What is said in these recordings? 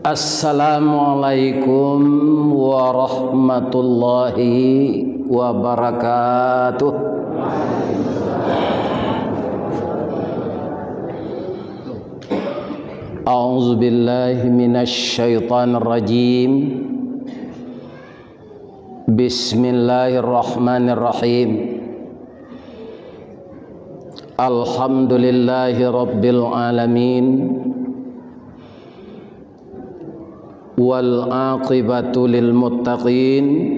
Assalamualaikum warahmatullahi wabarakatuh. A'udzu billahi minasy syaithanir rajim. Bismillahirrahmanirrahim. Alhamdulillahi rabbil alamin. Wal aqibatu lil muttaqin.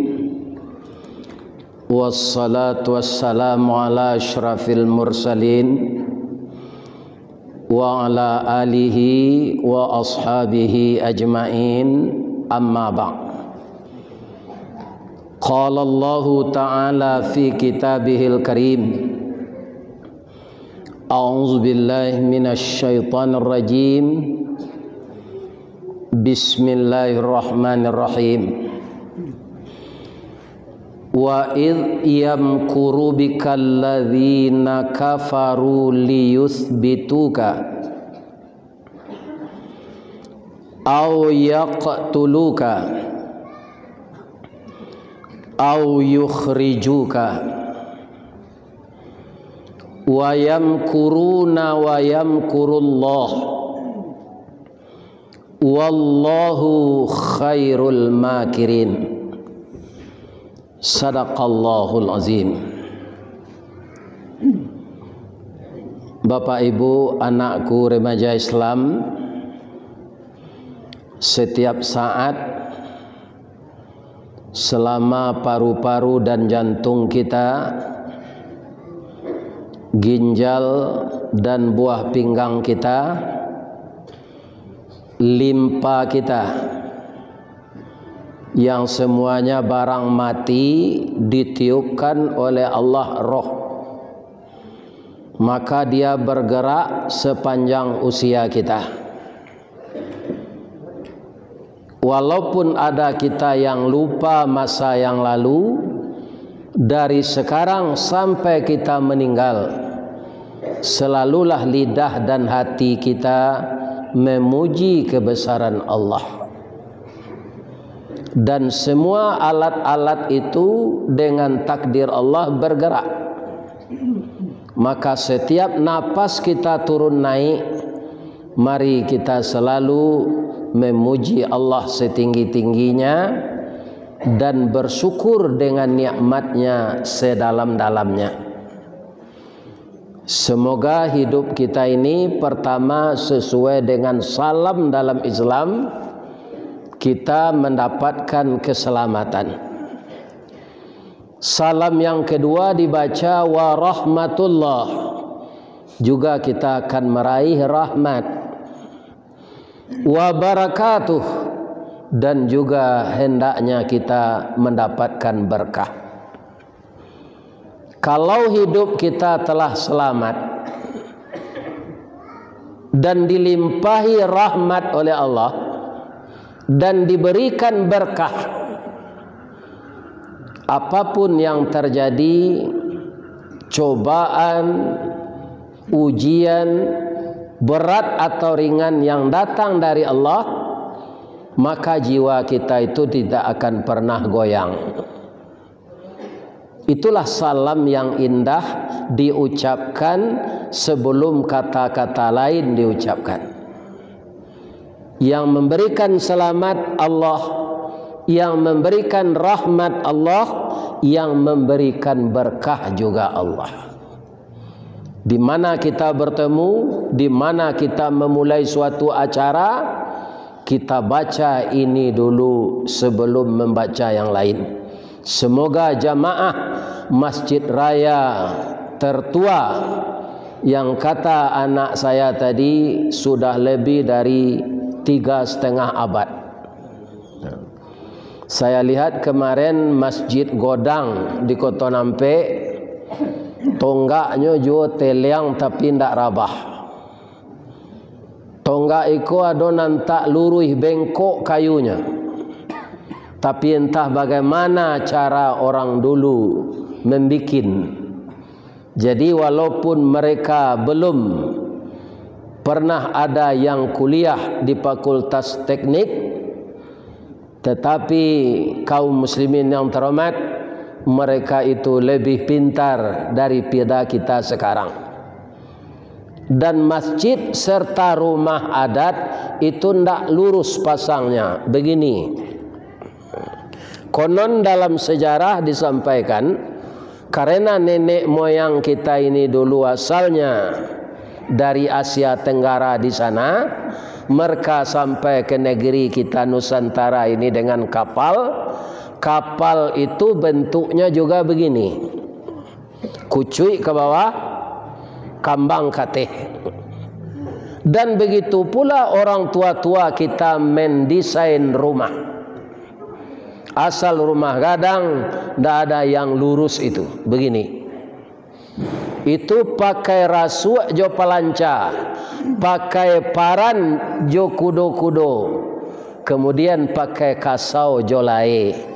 Wassalatu wassalamu ala asyrafil mursalin wa ala alihi wa ashabihi ajmain, amma ba'd. Qala Allahu ta'ala fi kitabihil karim, a'udzu billahi minasy syaithanir rajim. Bismillahirrahmanirrahim. Wa idh yamkuru bikal ladzina kafaru liyuthbituka aw yaqtuluka aw yukhrijuka wa yamkuruna wa yamkurullah wallahu khairul makirin. Sadaqallahul azim. Bapak Ibu, anakku remaja Islam, setiap saat selama paru-paru dan jantung kita, ginjal dan buah pinggang kita, limpa kita, yang semuanya barang mati ditiupkan oleh Allah roh, maka dia bergerak sepanjang usia kita. Walaupun ada kita yang lupa masa yang lalu, dari sekarang sampai kita meninggal, selalulah lidah dan hati kita memuji kebesaran Allah. Dan semua alat-alat itu dengan takdir Allah bergerak. Maka setiap napas kita turun naik, mari kita selalu memuji Allah setinggi-tingginya dan bersyukur dengan nikmatnya sedalam-dalamnya. Semoga hidup kita ini pertama sesuai dengan salam dalam Islam, kita mendapatkan keselamatan. Salam yang kedua dibaca wa rahmatullah, juga kita akan meraih rahmat. Wa barakatuh, dan juga hendaknya kita mendapatkan berkah. Kalau hidup kita telah selamat dan dilimpahi rahmat oleh Allah dan diberikan berkah, apapun yang terjadi, cobaan, ujian, berat atau ringan yang datang dari Allah, maka jiwa kita itu tidak akan pernah goyang. Itulah salam yang indah diucapkan sebelum kata-kata lain diucapkan. Yang memberikan selamat Allah, yang memberikan rahmat Allah, yang memberikan berkah juga Allah. Di mana kita bertemu, di mana kita memulai suatu acara, kita baca ini dulu sebelum membaca yang lain. Semoga jamaah Masjid Raya tertua yang kata anak saya tadi sudah lebih dari 3,5 abad. Saya lihat kemarin Masjid Godang di Kota Nampe, tonggaknya juga teliang tapi tidak rabah. Tonggak itu adonan tak luruh bengkok kayunya. Tapi entah bagaimana cara orang dulu membikin. Jadi walaupun mereka belum pernah ada yang kuliah di Fakultas Teknik, tetapi kaum muslimin yang terhormat, mereka itu lebih pintar daripada kita sekarang. Dan masjid serta rumah adat itu tidak lurus pasangnya. Begini, konon dalam sejarah disampaikan, karena nenek moyang kita ini dulu asalnya dari Asia Tenggara di sana, mereka sampai ke negeri kita Nusantara ini dengan kapal. Kapal itu bentuknya juga begini, kucuy ke bawah, kambang kateh. Dan begitu pula orang tua-tua kita mendesain rumah. Asal rumah gadang, tidak ada yang lurus itu. Begini, itu pakai rasuk jo palanca, pakai paran jo kudo-kudo, kemudian pakai kasau jo lae.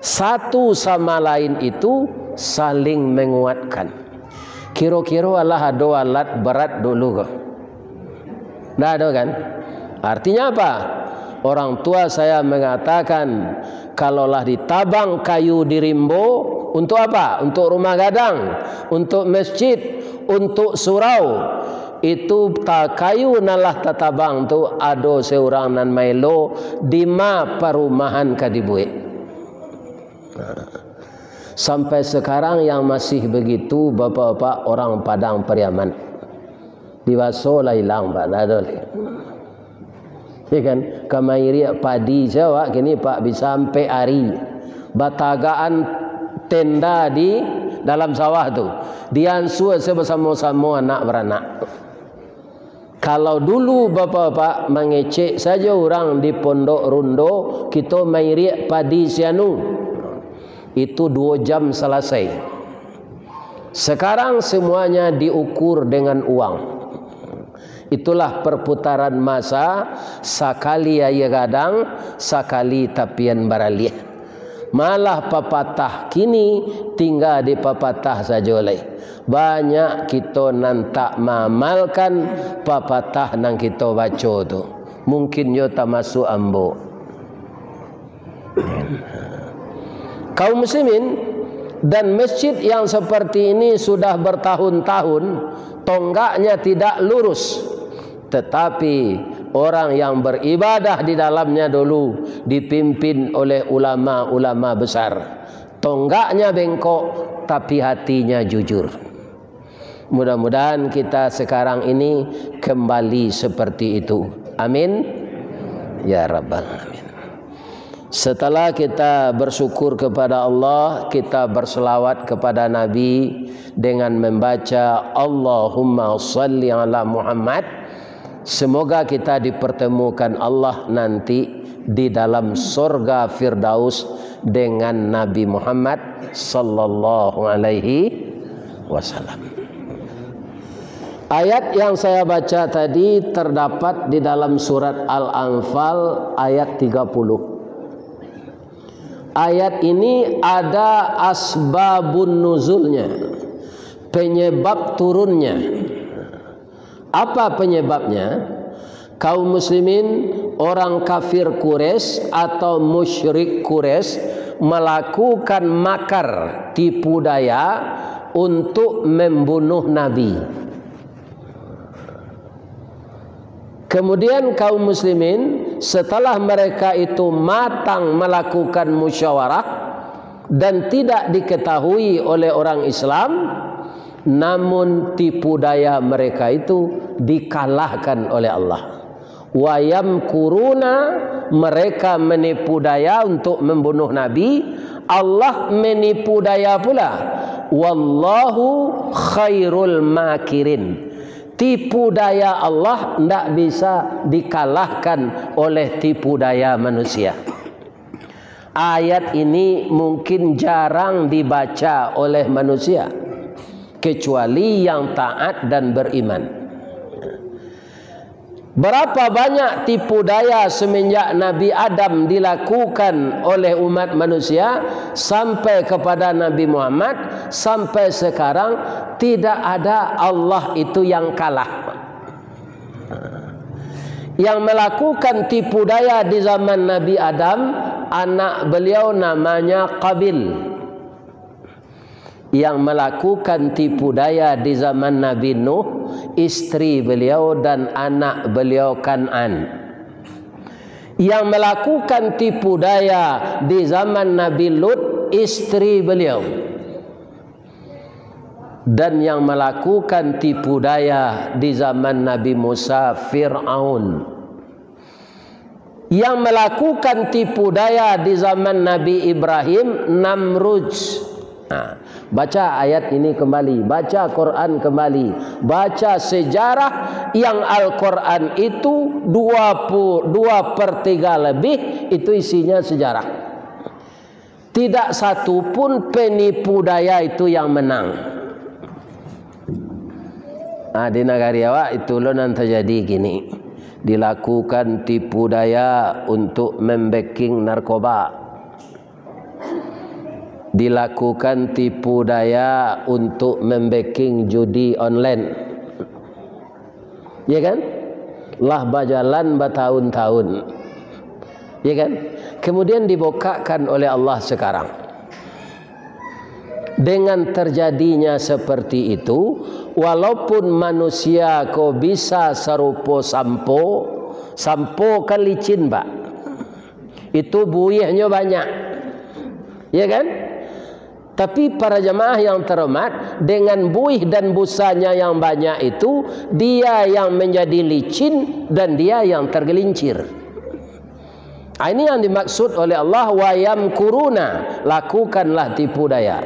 Satu sama lain itu saling menguatkan. Kira-kira Allah ada alat berat dulu kok? Tidak ada kan? Artinya apa? Orang tua saya mengatakan, kalaulah ditabang kayu di rimbo, untuk apa? Untuk rumah gadang, untuk masjid, untuk surau. Itu kayu nalah tatabang tu ado seorang nan mailo dima perumahan kadibuik. Sampai sekarang yang masih begitu bapak-bapak orang Padang Pariaman. Diwaso lah hilang Pak, tak ada lagi. Ya kan, kamairi padi Jawa kini Pak bisa sampai hari. Batagaan tenda di dalam sawah tu. Diansu bersama-sama anak beranak. Kalau dulu bapak-bapak mengecek saja orang di Pondok Rondo, kita mairi padi sianu. Itu 2 jam selesai. Sekarang semuanya diukur dengan uang. Itulah perputaran masa, sakali ayah gadang, sakali tapian baralih. Malah papatah kini tinggal di papatah saja oleh. Banyak kita nan tak mamalkan papatah nang kita baca tu. Mungkin yo tak masuk ambo. Kaum muslimin, dan masjid yang seperti ini sudah bertahun-tahun tonggaknya tidak lurus, tetapi orang yang beribadah di dalamnya dulu dipimpin oleh ulama-ulama besar. Tonggaknya bengkok tapi hatinya jujur. Mudah-mudahan kita sekarang ini kembali seperti itu. Amin ya rabbal alamin. Setelah kita bersyukur kepada Allah, kita berselawat kepada Nabi dengan membaca Allahumma salli ala Muhammad. Semoga kita dipertemukan Allah nanti di dalam surga Firdaus dengan Nabi Muhammad sallallahu alaihi wasallam. Ayat yang saya baca tadi terdapat di dalam surat Al-Anfal ayat 30. Ayat ini ada asbabun nuzulnya, penyebab turunnya. Apa penyebabnya? Kaum muslimin, orang kafir Quraisy atau musyrik Quraisy melakukan makar, tipu daya untuk membunuh Nabi. Kemudian kaum muslimin setelah mereka itu matang melakukan musyawarah dan tidak diketahui oleh orang Islam, namun tipu daya mereka itu dikalahkan oleh Allah. Wayam kuruna, mereka menipu daya untuk membunuh Nabi. Allah menipu daya pula. Wallahu khairul makirin. Tipu daya Allah tidak bisa dikalahkan oleh tipu daya manusia. Ayat ini mungkin jarang dibaca oleh manusia, kecuali yang taat dan beriman. Berapa banyak tipu daya semenjak Nabi Adam dilakukan oleh umat manusia sampai kepada Nabi Muhammad, sampai sekarang tidak ada Allah itu yang kalah. Yang melakukan tipu daya di zaman Nabi Adam, anak beliau namanya Qabil. Yang melakukan tipu daya di zaman Nabi Nuh, istri beliau dan anak beliau Kan'an. Yang melakukan tipu daya di zaman Nabi Lut, istri beliau. Dan yang melakukan tipu daya di zaman Nabi Musa, Fir'aun. Yang melakukan tipu daya di zaman Nabi Ibrahim, Namrud. Nah, baca ayat ini kembali, baca Quran kembali, baca sejarah yang Al-Quran itu 2/3 lebih itu isinya sejarah. Tidak satu pun penipu daya itu yang menang. Nah, di negara awak itu lo nanti terjadi gini, dilakukan tipu daya untuk membacking narkoba, dilakukan tipu daya untuk membacking judi online, ya kan? Lah berjalan bertahun-tahun, ya kan? Kemudian dibukakan oleh Allah sekarang. Dengan terjadinya seperti itu, walaupun manusia kau bisa serupa sampo kan licin, Pak. Itu buihnya banyak, ya kan? Tapi para jemaah yang terhormat, dengan buih dan busanya yang banyak itu, dia yang menjadi licin dan dia yang tergelincir. Ini yang dimaksud oleh Allah, wayam kuruna, lakukanlah tipu daya.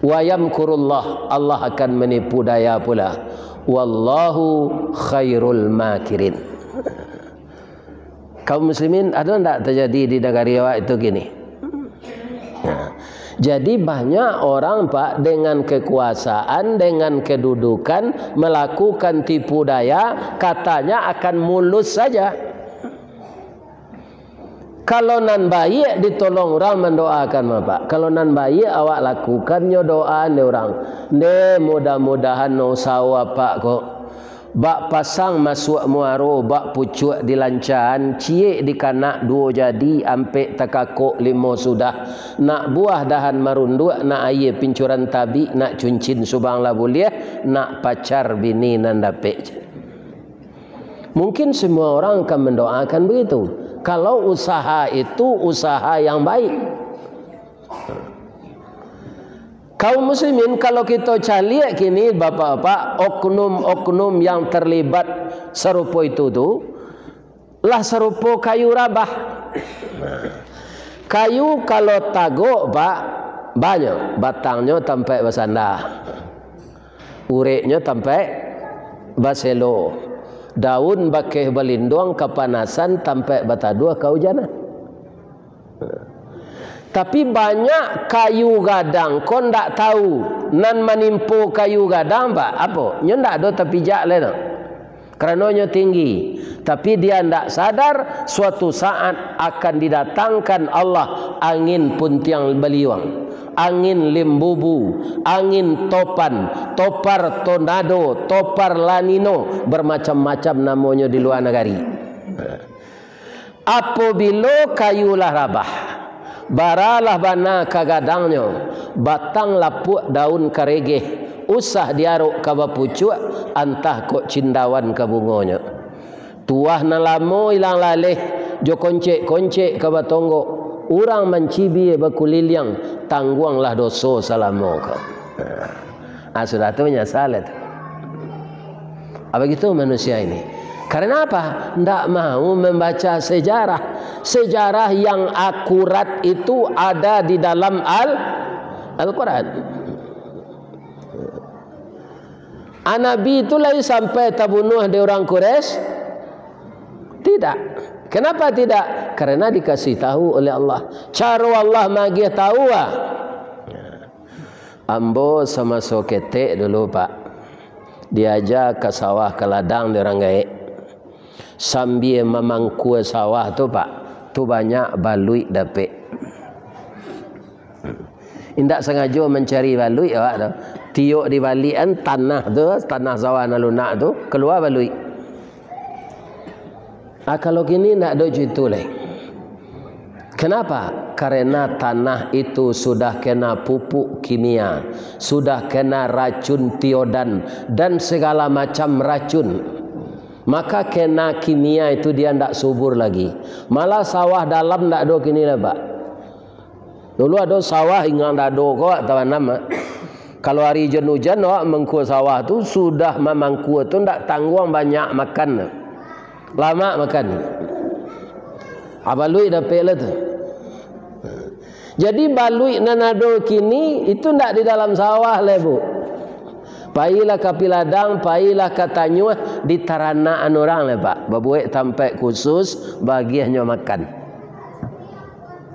Wayam kurullah, Allah akan menipu daya pula. Wallahu khairul makirin. Kaum muslimin, ada tidak terjadi di negara awak itu gini? Nah, jadi banyak orang, Pak, dengan kekuasaan, dengan kedudukan melakukan tipu daya, katanya akan mulus saja. Kalau nan baik ditolong orang mendoakan, Bapak. Kalau nan baik awak lakukannya doa ni orang. Ne mudah-mudahan no sawa Pak kok. Bak pasang masuk muaro, bak pucuk dilancaran, ciek di kanak 2 jadi, ampe takakok 5 sudah. Nak buah dahan marunduk, nak air pincuran tabi, nak cuncin subang lah boleh, nak pacar bini nan dapet. Mungkin semua orang akan mendoakan begitu. Kalau usaha itu usaha yang baik. Kaum muslimin, kalau kita cari kini bapak-bapak, oknum-oknum yang terlibat serupa itu tu, lah serupa kayu rabah. Kayu kalau taguk, Pak, banyak. Batangnya sampai bersandar, ureknya sampai baselo, daun bakeh belindung kepanasan sampai batadua kehujanan. Tapi banyak kayu gadang kau ndak tahu nan menimpu kayu gadang, Pak, apa? Nyo ndak ada terpijak le no. Kerana nyo tinggi. Tapi dia ndak sadar suatu saat akan didatangkan Allah angin puntiang beliung, angin limbubu, angin topan, topar tornado, topar lanino, bermacam-macam namanya di luar negeri. Apabila kayulah rabah, baralah bana kagadangnya, batang lapuk daun karegeh, usah diaruk ka bapucuk, antah kok cindawan ka bungonya. Tuah na lamo ilang laleh, jo koncek-koncek ka batonggo, urang mencibi bakuliliang, tangguanglah dosa salamo ka. Sudah tu menyesal itu. Apa gitu manusia ini? Karena apa? Tidak mau membaca sejarah. Sejarah yang akurat itu ada di dalam Al-Quran. Nabi itu lagi sampai terbunuh di orang Quraisy? Tidak. Kenapa tidak? Karena dikasih tahu oleh Allah. Cara Allah magi tahu. Ambo sama soketek dulu, Pak. Diajak ke sawah ke ladang di orang gaek. Sambil memangku sawah tu, Pak, tu banyak balui dapet. Indak sengaja mencari balui, awak tu. Tiuk di balian tanah tu, tanah sawah nalunak tu, keluar balui. Kalau kini nak ada itu leh. Kenapa? Karena tanah itu sudah kena pupuk kimia, sudah kena racun tiodan dan segala macam racun. Maka kena kimia itu dia tidak subur lagi. Malah sawah dalam tidak ada kini lah Pak. Dulu ada sawah hingga tidak ada kok tahu nama. Kalau hari hujan mengku sawah tu sudah memangku tu tidak tanggung banyak makan. Lama makan. Abalui dah pelah tu. Jadi balui nanado kini itu tidak di dalam sawah lah Bu. Pailah ke piladang, pailah ke tanyuah di taranaan orang lah Pak. Babuek tampai khusus bagi hanya makan.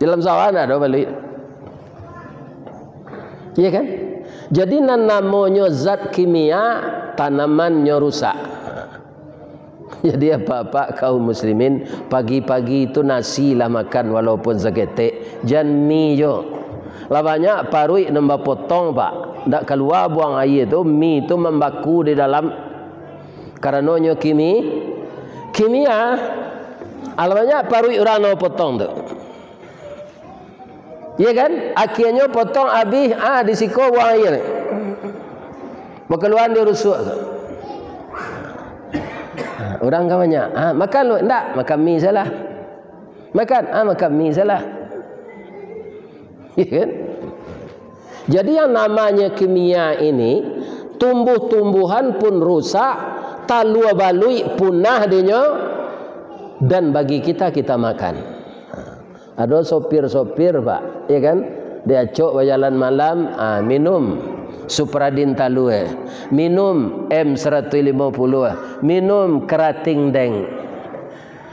Dalam sawah tidak ada balui. Iya kan? Jadi namanya zat kimia tanamannya rusak. Jadi apa-apa kaum muslimin pagi-pagi itu nasi lah makan walaupun seketik. Jangan mie jo. Lah banyak parui nambah potong Pak. Tak keluar buang air tu mie tu membaku di dalam karenanya kimia. Banyak parui orang nak potong tu. Ya kan? Akhirnya potong habis disiko buang air. Berkeluar dia rusuk. Orang kan banyak. Makan lu enggak? Makan mie salah. Makan makan mie salah. Ya kan? Jadi yang namanya kimia ini tumbuh-tumbuhan pun rusak, talua balui punah dia dan bagi kita makan. Ada sopir-sopir Pak, ya kan? Dia cok berjalan malam, minum Supradin talue, minum M150, minum kerating deng.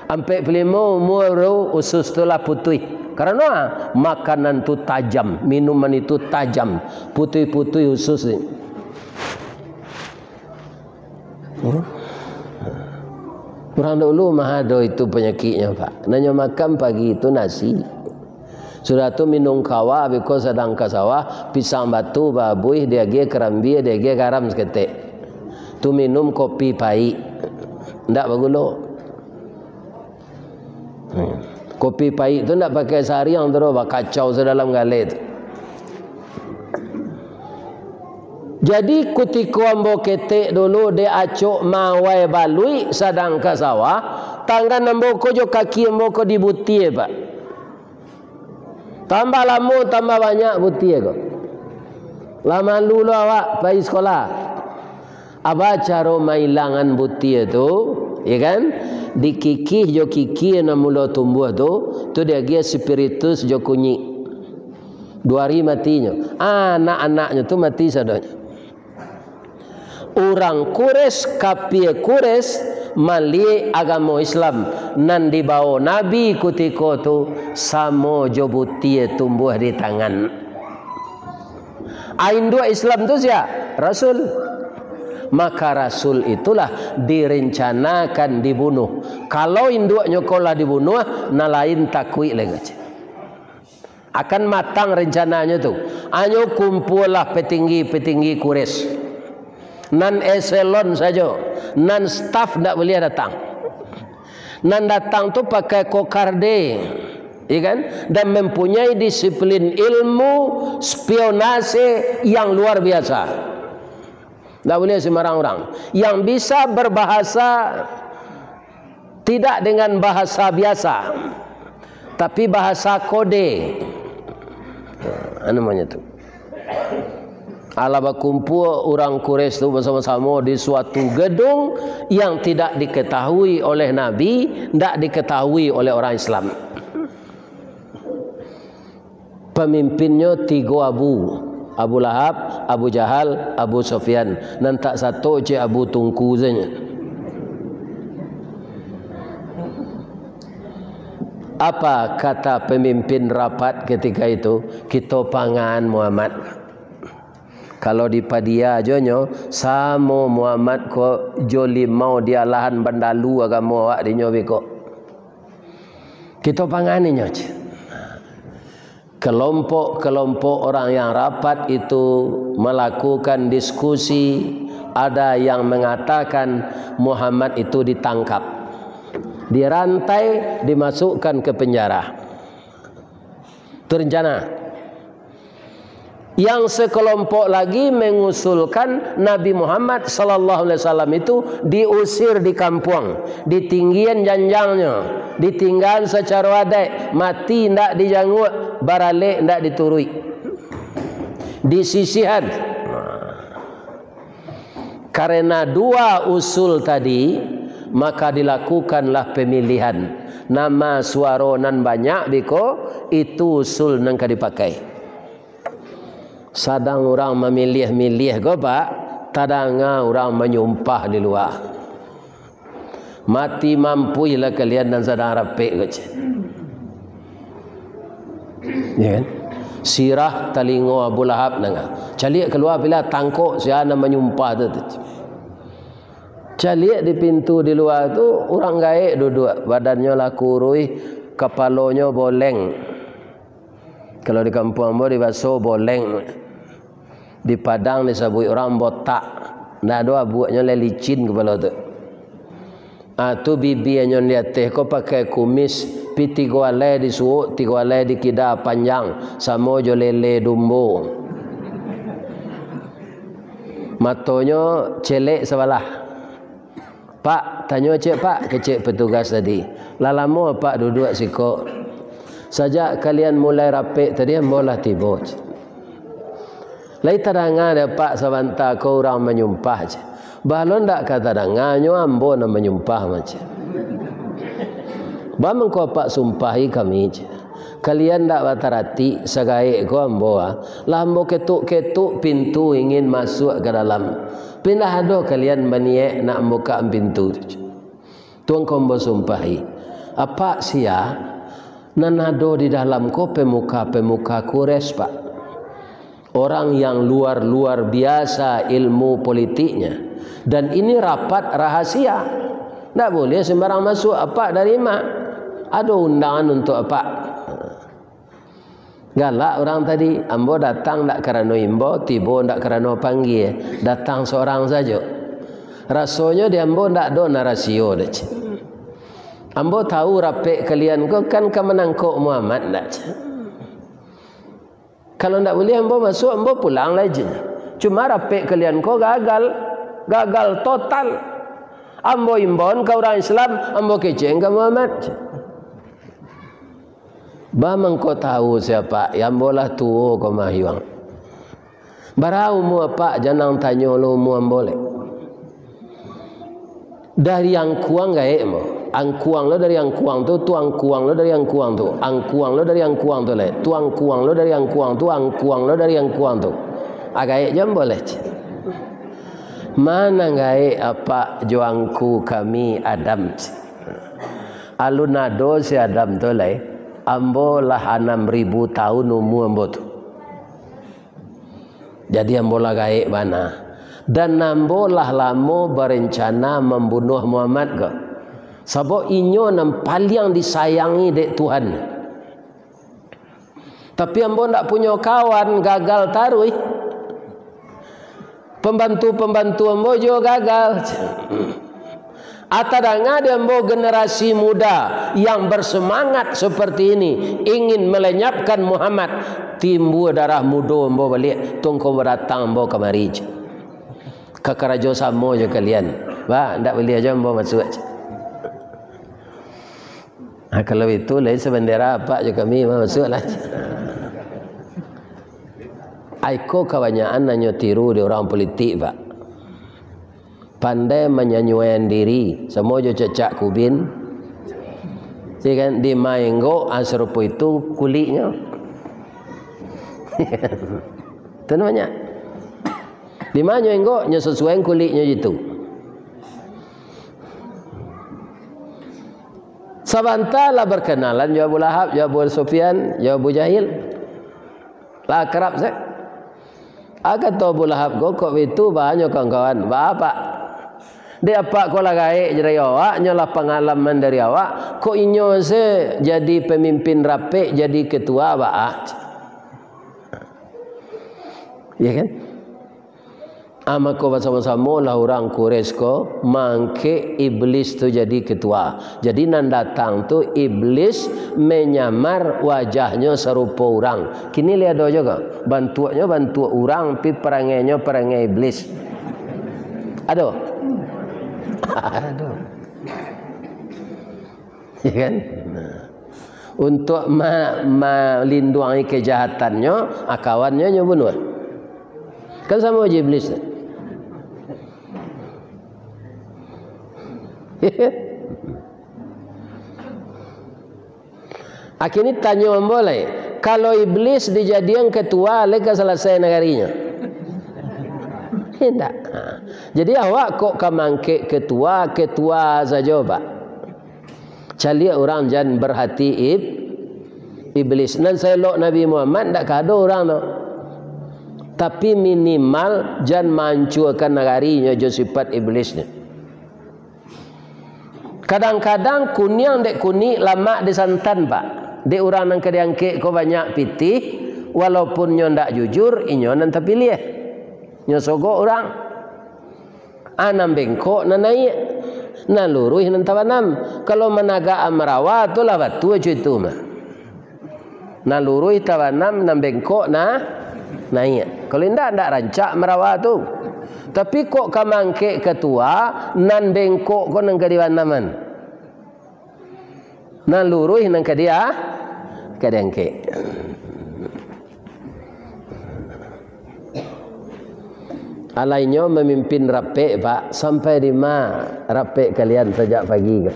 Ampe pelimo umur usus tulah putih. Karena makanan itu tajam, minuman itu tajam, putih-putih usus ni. Orang dulu mah ada itu penyakitnya Pak. Nanya makan pagi itu nasi. Sudah tu minum kawa, because sedang ke sawah, pisang batu, babuih, dia ge kerambi, dia ge garam seketik. Tu minum kopi pahit. Ndak bagulo. Kopi pahit tu ndak pakai sehari yang terus kacau sedalam galet. Jadi ketika ambo ketek dulu dia acuk mawai balui sedang ke sawah, tangan ambo ko jo kaki ambo ko dibuti Pak. Tambah lama tambah banyak buti ko. Lama dulu awak pergi sekolah. Apa cara mailangan buti itu, ya kan? Dikikih jo kiki na mula tumbuh tu dia dia spiritus jo kunyit. 2 hari matinya. Anak-anaknya tu mati sadanya. Orang Quraisy kapie Quraisy mali agama Islam nan dibawa Nabi ketika tu samo jobutie tumbuh di tangan. Induk Islam tu siapa? Rasul. Maka Rasul itulah direncanakan dibunuh. Kalau induknya kolah dibunuh, na lain takwi lagi. Akan matang rencananya tu. Anyo kumpullah petinggi-petinggi Quraisy. Nan eselon saja, nan staff tak boleh datang. Nan datang tu pakai kokarde, ya kan? Dan mempunyai disiplin ilmu spionase yang luar biasa. Tak boleh sembarang orang. Yang bisa berbahasa tidak dengan bahasa biasa, tapi bahasa kode. Apa namanya tu? Ala berkumpul orang Quraisy itu bersama-sama di suatu gedung yang tidak diketahui oleh Nabi, tidak diketahui oleh orang Islam. Pemimpinnya 3 Abu Lahab, Abu Jahal, Abu Sufyan. Dan tak satu je Abu Tungku saja. Apa kata pemimpin rapat ketika itu? Kita pangan Muhammad. Kalau di padia jonyo samo Muhammad ko joli mau dia lahan bandalu agama awak dinyo beko. Kita pangani nyoch. Kelompok-kelompok orang yang rapat itu melakukan diskusi. Ada yang mengatakan Muhammad itu ditangkap. dirantai, dimasukkan ke penjara. Itu rencana. Yang sekelompok lagi mengusulkan Nabi Muhammad sallallahu alaihi wasallam itu diusir di kampung, ditinggian janjangnya, ditinggal secara adat, mati ndak dijanggut, baralik ndak diturui, disisihan. Karena dua usul tadi, maka dilakukanlah pemilihan. Nama suara nan banyak biko itu usul nang dipakai. Sadang orang memilih-milih go pak, tadanga orang menyumpah di luar. Mati mampu ialah kalian dan sadang rapik go. Ya kan? Sirah talingo Abu Lahab nanga. Calik keluar bila tangkok siapa menyumpah tu. Calik di pintu di luar tu orang gaek duduk, badannya lah kurui, kepalanya boleng. Kalau di kampung ambo di Baso boleng. Di Padang disebut orang botak. Ndak ada buatnya licin kepala tu. Tu bibi yang di atas kau pakai kumis, pi 3 alai disuuk, 3 alai dikida panjang, sama jo lele dumbo. Matonya celek sebelah. Pak, tanya cik pak, kecik petugas tadi. Lama pak duduk siko. Sajak kalian mulai rapik tadi, mula tiba. Lai tadangan ada pak sabanta kau orang menyumpah je. Balon dak kata dangannya ambo nak menyumpah macam. Bamang kau pak sumpahi kami je. Kalian dak batarati sagaik kau ambo lah ambo ketuk-ketuk pintu ingin masuk ke dalam. Pindah ado kalian baniek nak buka pintu tu. Tuang kau ambo sumpahi. Apa sia nanado di dalam kau pemuka kures pak. Orang yang luar biasa ilmu politiknya. Dan ini rapat rahasia. Tak boleh sembarang masuk. Apa dari mak? Ada undangan untuk apa? Galak orang tadi. Ambo datang tak kerana imbo, tiba tak kerana panggil. Datang seorang saja. Rasanya dia ambo tak ada narasio. Ambo tahu rapik kalian kau kan kemenangkok Muhammad tak? Kalau tak boleh ambo masuk, ambo pulang lagi. Cuma rapik kalian kau gagal total. Ambo imbon kau orang Islam, ambo keceng ke Muhammad. Bamang kau tahu siapa? Yang bolah tuo kau mahiwang. Barau mu apa? Jangan tanya lu mu amboleh. Dari yang kuang gaek mo. Angkuang lo dari yang kuang tu, tuang kuang lo dari yang kuang tu, angkuang lo dari yang kuang tu le, tuang kuang lo dari yang kuang tu, angkuang lo dari yang kuang tu. Agak jam boleh. Mana gae apa juangku kami Adam. Alunado si Adam tu le, ambo lah 6.000 tahun umur ambo tu. Jadi ambo lah gae mana. Dan ambo lah lama berencana membunuh Muhammad ke. Sebab inyo yang paling disayangi dek Tuhan. Tapi ambo tak punya kawan, gagal taruh. Pembantu-pembantu ambo juga gagal. Atadanga dia ambo generasi muda yang bersemangat seperti ini, ingin melenyapkan Muhammad. Timbul darah muda ambo balik, tunggu beratang ambo kemari. Kekerajo sama je kalian. Ba, ndak boleh aja ambo masuk aja. Kalau itu lain sebendera apa je kami masuklah. Aiko kebanyakan hanya tiru di orang politik pak. Pandai menyanyikan diri, semua je cecak kubin. Jadi kan di maenggo serupa itu kulitnya. Itu namanya. Di mana enggo nya sesuai kulitnya itu. Sabantalah berkenalan ya Abu Lahab, ya Abu Sufyan, ya Abu Jahil. Lah kerap saya. Akan tu Abu Lahab kok itu banyak kawan-kawan. Apa? Dia apa kau lagai dari awak, nyolah pengalaman dari awak. Kok inyo se jadi pemimpin rapi, jadi ketua awak. Ya kan? Maka bersama-sama lah orang Quraisy ko mangke iblis tu jadi ketua. Jadi nan datang tu iblis menyamar wajahnya serupa orang. Kini lihat do juga. Bantuannya bantu orang, pi perangainya perangai iblis. Aduh. Aduh. Ya kan? Nah. Untuk melindungi kejahatannya, kawannya bunuh. Kan sama aja iblis. Akhirnya tanya boleh, kalau iblis dijadikan ketua, leka selesai negarinya. Tidak. Jadi awak kok kamangke ketua saja pak. Cari orang jangan berhati iblis. Dan saya lok Nabi Muhammad tak ada orang tu. Tapi minimal jangan mancurkan negarinya jo sifat iblisnya. Kadang-kadang kunyang dek kuni lama disantan pak. Dek orang nang kediangke ko banyak pitih, walaupun nyo ndak jujur, inyo nan terpilih. Nyo sogo orang. Anam bengkok nan naik. Nan luruh nan tawanam. Kalau menaga amrawa tu lah batu itu mah. Nan luruh tawanam nan bengkok naik. Kalau ndak rancak merawa tu. Tapi kok kamangke ketua nan bengkok ko nang kadiwanaman. Nan luruh nang kadia kadangke. Alainya memimpin rapek pak, sampai di mana rapek kalian sejak pagi ke?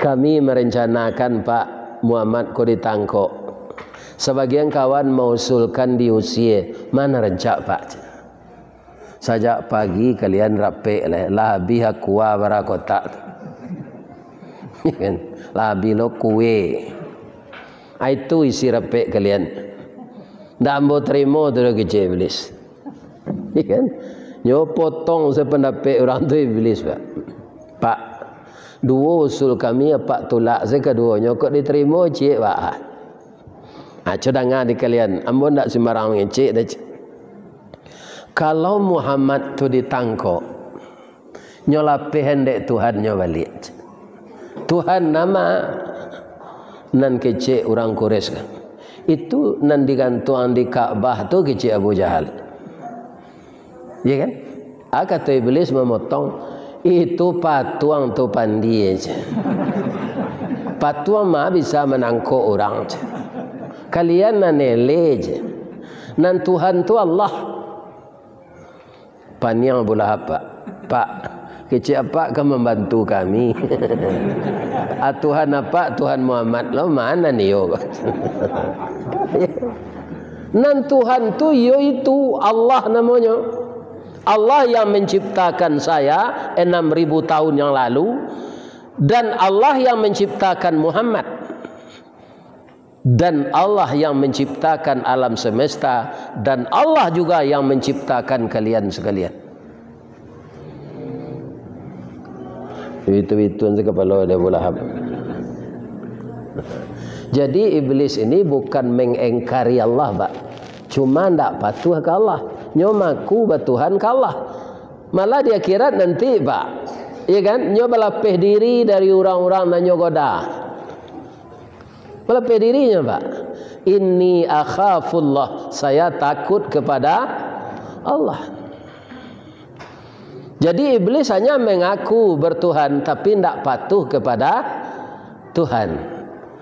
Kami merencanakan Pak Muhammad ko ditangkok. Sebagian kawan mengusulkan diusir. Mana rencak pak? Sejak pagi kalian rapek lah biha kuah barakotak. Lah bilo kue. Itu isi rapek kalian. Ndak ambo terima tu kecil iblis. Kan? Nyo potong sependapat orang tu iblis pak. Pak, dua usul kami apa tolak sekeduanya kok diterima cik pak. Cadangan di kalian, ambo ndak sembarang cik dah. Kalau Muhammad tu ditangkap, nyo lapih hendek Tuhan nyo balik. Tuhan nama nan kecik orang Quraisy kan. Itu nan digantung di Ka'bah tu kecik Abu Jahal. Ya kan? Kata iblis memotong itu patuang tu pandi aja. Patuang mah bisa menangkap orang aja. Kalian nan ele aja. Nan Tuhan tu Allah. Paniang bola apa? Pak, kecik apa kan membantu kami? Tuhan apa? Tuhan Muhammad. Lo mana nih yo? Nan Tuhan tu yo itu Allah namanya. Allah yang menciptakan saya 6.000 tahun yang lalu dan Allah yang menciptakan Muhammad dan Allah yang menciptakan alam semesta dan Allah juga yang menciptakan kalian sekalian. Itu kepala ada bola hab. Jadi iblis ini bukan mengingkari Allah, Pak. Cuma ndak patuh ke Allah. Nyomaku batuhan ke Allah. Malah di akhirat nanti, Pak. Iya kan? Nyo melapih diri dari orang-orang dan nyo goda. Melapih dirinya, Pak. Inni akhafullah. Saya takut kepada Allah. Jadi iblis hanya mengaku bertuhan tapi tidak patuh kepada Tuhan.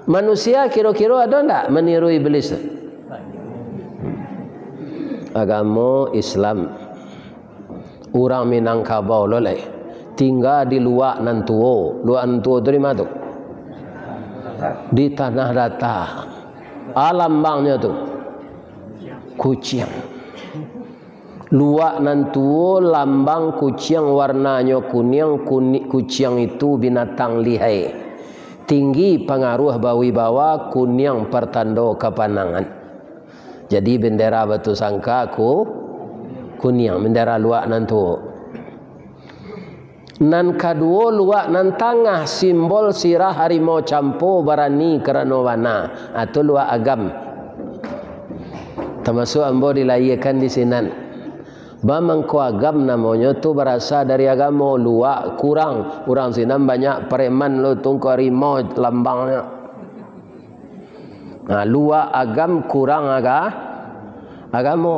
Manusia kira-kira ada tidak meniru iblis? Agama Islam. Orang Minangkabau loleh tinggal di luar Nantuo. Luar Nantuo itu di mana tu? Di tanah datar. Alambangnya tu kucing. Luak Nantuo lambang kucing warnanya kuning, kucing itu binatang lihai. Tinggi pengaruh bawi-bawa, kuning pertanda kepanangan. Jadi bendera batu sangka kuning, bendera luak Nantuo. Nan kedua luak nan tangah simbol sirah harimau campo barani kerana warna atau luak agam. Termasuk ambo dilayakan di sinan. Bamangko agam namanya tu berasal dari agama luak kurang. Orang sini banyak preman lo tunggu rimau lambangnya. Nah, luak agam kurang agama.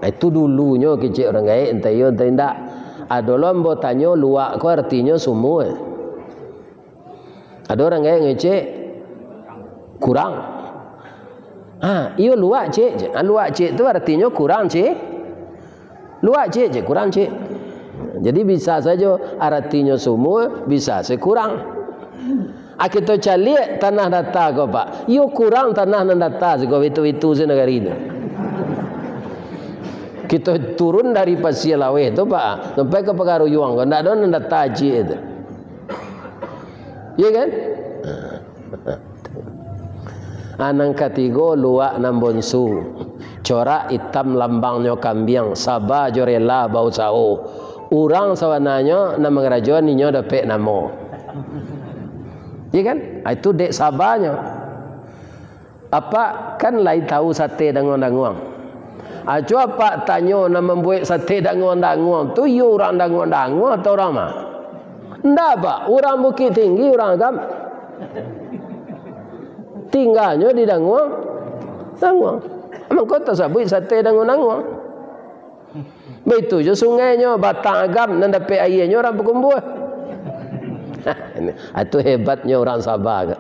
Itu dulunya kecil orang gaya entah yo entah indak. Ada lombo tanya luak ko artinya semua. Ada orang gaya ngecek kurang. Iyo luak cek. Luak cek tu artinya kurang cek. Luak cek kurang cek. Jadi bisa saja artinya semua, bisa sekurang. Kita cari tanah data ko pak. Yo kurang tanah nan data ko itu negara ini. Kita turun dari Pasir Lawe itu pak, sampai ke Pegaruyuang. Ko ndak ada nan data cek itu. Iya kan? Anang ketiga luak nambonsu. Corak hitam lambangnya kambing, sabah jorela bau sao. Urang sawananya nama kerajaan ninyo dapat namo. Iya kan? Itu dek sabahnya. Apa kan lain tahu sate danguang-danguang. Ajo apa tanya nama membuat sate danguang-danguang tu you orang danguang-danguang atau orang mah? Ndak pak, orang Bukit Tinggi orang agam. Tinggalnya di danguang. Emang kota sabui sate danguang-danguang. Begitu je sungainya batang agam nan dapat airnya orang berkumpul. Itu hebatnya orang Sabah.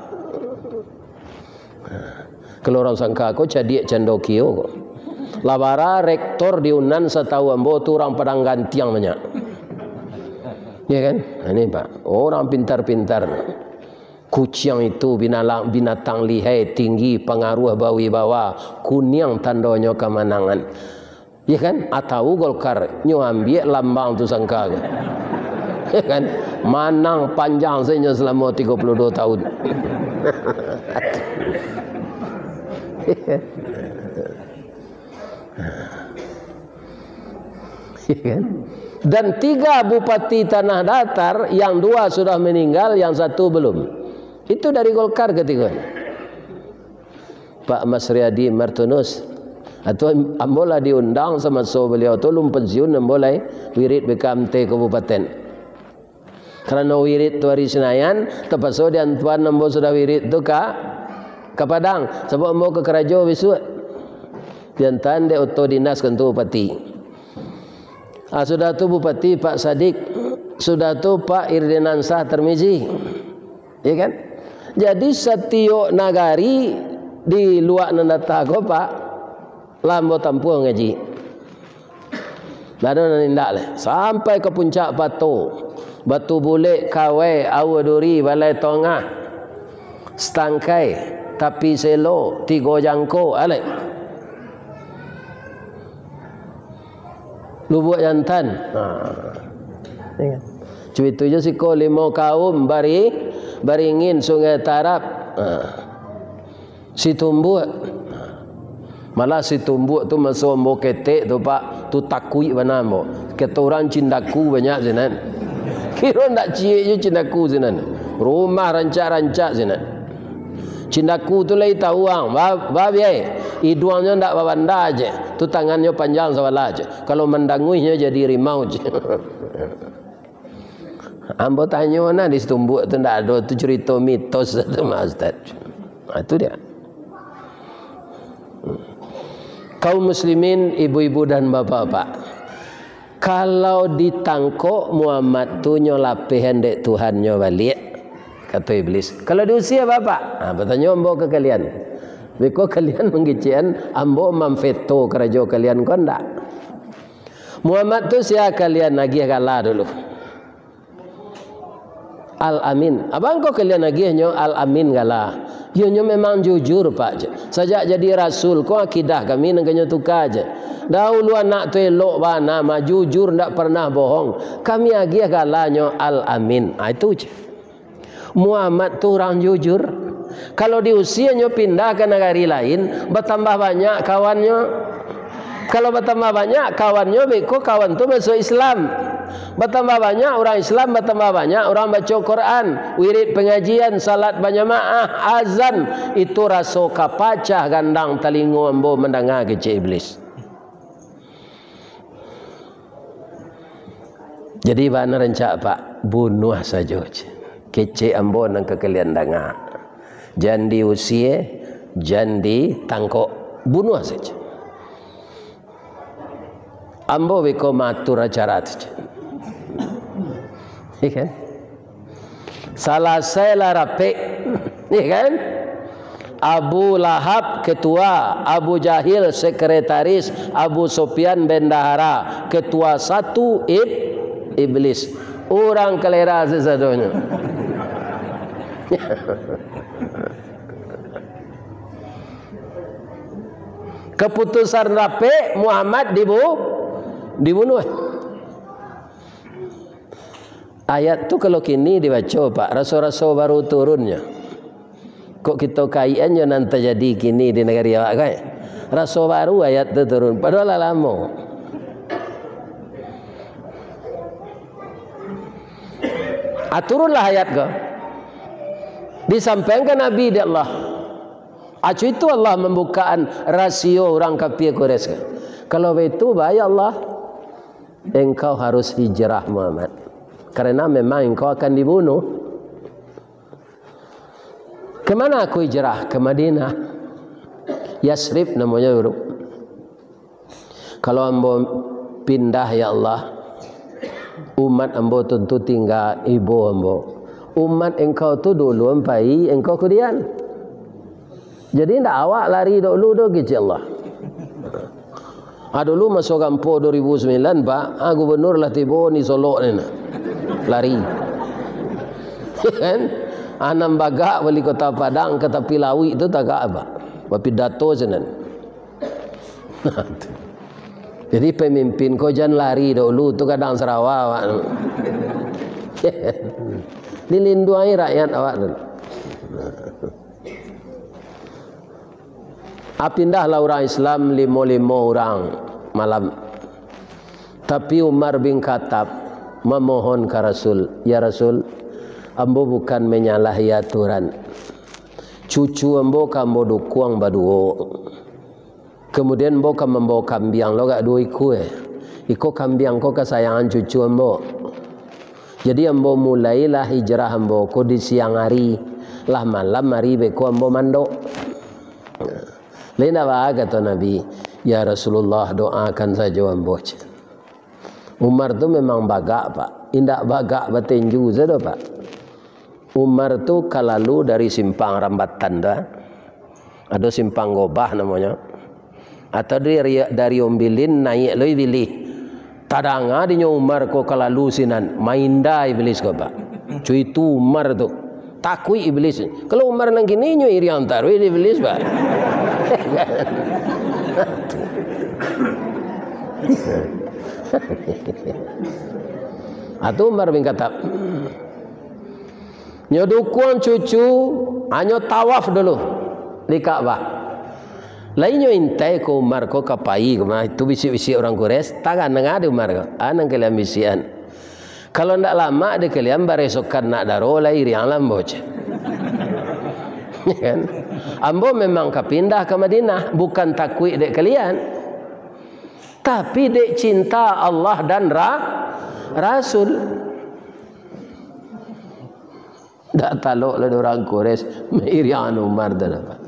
Kalau orang sangka aku jadi cendokio kok. Labara rektor di Unan setahu ambo tu orang Padang Gantiang banyak. Ya kan? Ini pak orang pintar-pintar. Kucing itu binatang lihai tinggi pengaruh bawi bawa kuning tandanya kemenangan. Ya kan? Atau Golkar nyo ambil lambang tu sangka. Ya kan? Manang panjang saja selama 32 tahun. Ya kan? Dan 3 bupati tanah datar, yang 2 sudah meninggal, yang 1 belum. Itu dari Golkar ketiga. Pak Mas Riyadi Martunus atau ambola diundang sama so beliau tu lum pensiun ambolai wirid BKMT kabupaten. Karena wirid tu hari Senayan, terpaksa di Antuan ambo sudah wirid tu ke Padang. Sebab ambo ke Kerajo besok. Jantan de auto dinas kantor bupati. Sudah tu bupati Pak Sadik, sudah tu Pak Irdenansah Termizi. Ya kan? Jadi setiap nagari di luar nandata ko pak lambo tampuh ngaji. Lalu nindak le sampai ke puncak Batu Bulik, Kawai, Awaduri, Balai Tongah, Stangkai, Tapi Selo, Tigo Jangko, ale. Lubuk Jantan. Cuma itu je siko 5 kaum Baringin, Sungai Tarap, Situmbuk. Malah Situmbuk tu masuk ambo ketek tu pak, tu takui mana ambo. Kita orang cindaku banyak sinan. Kira ndak cie je cindaku sinan. Rumah rancak-rancak sinan. Cindaku tu lai tahu ang, babi hidungnya ndak babanda aje. Tu tangannya panjang sawala aje. Kalau mendanguinya jadi rimau je. Ambo tanya mana di Situmbuk tu ndak ada tu cerita mitos tu mas Ustaz. Itu dia. Kaum muslimin, ibu-ibu dan bapak-bapak, kalau ditangkok Muhammad tu nyolapih hendek Tuhan nyo balik, kata iblis. Kalau diusia bapak, bertanya ambo ke kalian. Beko kalian menggician ambo memveto kerajaan kalian kon ndak. Muhammad tu sia kalian nagih kala dulu. Al-Amin. Abang kau kalian nagih nyo Al-Amin kala. Yo nyo memang jujur pak. Sejak jadi rasul kau akidah kami nengkanyo tukar aja. Dahulu anak tu elok bana ma jujur ndak pernah bohong. Kami agih kalanyo Al-Amin. Itu je. Muhammad tu orang jujur. Kalau di usianya pindah ke negara lain, bertambah banyak kawannya. Kalau bertambah banyak kawannya, beko kawan tu masuk Islam. Bertambah banyak orang Islam, bertambah banyak orang baca Quran, wirid pengajian, salat berjamaah, azan. Itu rasa kapacah gandang telinga ambo mendengar kecil iblis. Jadi mana rencak Pak bunuh saja. Kece ambo nang kekalian dengar. Jangan diusia, jangan ditangkok, bunuh saja. Ambo beko matur acara saja. Iya kan? Salah saya lah rapik, iya kan? Abu Lahab ketua, Abu Jahil sekretaris, Abu Sufyan bendahara, ketua satu iblis. Orang kelera sesadonya. Keputusan rapik Muhammad dibunuh. Ayat tu kalau kini dibaca Pak, rasul-rasul baru turunnya. Kok kita kaiannya nanti jadi kini di negara awak kan? Rasul baru ayat tu turun, padahal lama. Turunlah ayat ke. Disampaikan Nabi di Allah. Acu itu Allah membukaan rasio orang kafir Quraisy. Kalau itu bahaya Allah, engkau harus hijrah Muhammad. Karena memang engkau akan dibunuh. Kemana aku hijrah? Ke Madinah. Yasrib namanya dulu. Kalau ambo pindah ya Allah, umat ambo tentu tinggal ibu ambo. Umat engkau tu dulu ampai engkau kemudian. Jadi ndak awak lari dulu do gitu Allah. Dulu masuk kampo 2009 Pak, gubernur lah tiba ni Solo ni lari. Kan? Anam bagak wali kota Padang ke tepi Lawi itu tak apa. Pidato senan. Jadi pemimpin kau jangan lari dulu tu kadang Sarawak. Dilindungi rakyat awak tu. Pindahlah orang Islam 55 orang malam. Tapi Umar bin Khattab memohon ke Rasul, ya Rasul, ambo bukan menyalahi aturan. Cucu ambo kambo dukuang baduo. Kemudian ambo kam membawa kambiang lo gak dua iku Iko kambiang ko kesayangan cucu ambo. Jadi ambo mulailah hijrah ambo ko di siang hari, lah malam hari beko ambo mandok. Lain apa kata Nabi, ya Rasulullah doakan saja ambo. Umar tu memang bagak Pak, indak bagak batenju saja Pak. Umar tu kalalu dari simpang Rambatan dah, ada simpang Gobah namanya, atau dari Ombilin naik loi bilih. Tadanga dinya Umar ko kalalu sinan, mainda iblis ko Pak. Cuy itu Umar tu takui iblis. Kalau Umar nang kini nyo iri antar iblis Pak. Atau Umar bin Khattab nyodukun cucu anyo tawaf dulu di Ka'bah. Lainnya intai ko Umar ko kapai ko itu bisi-bisi orang Quraisy tangan ngade Umar ko anang kalian bisian. Kalau ndak lama de kalian baresokan nak daro lai riang lamboc. Kan? Ambo memang kapindah ke Madinah bukan takwi dek kalian, tapi dek cinta Allah dan Rasul. Tak taluk lah orang Quraisy mengirian Umar dah dapat.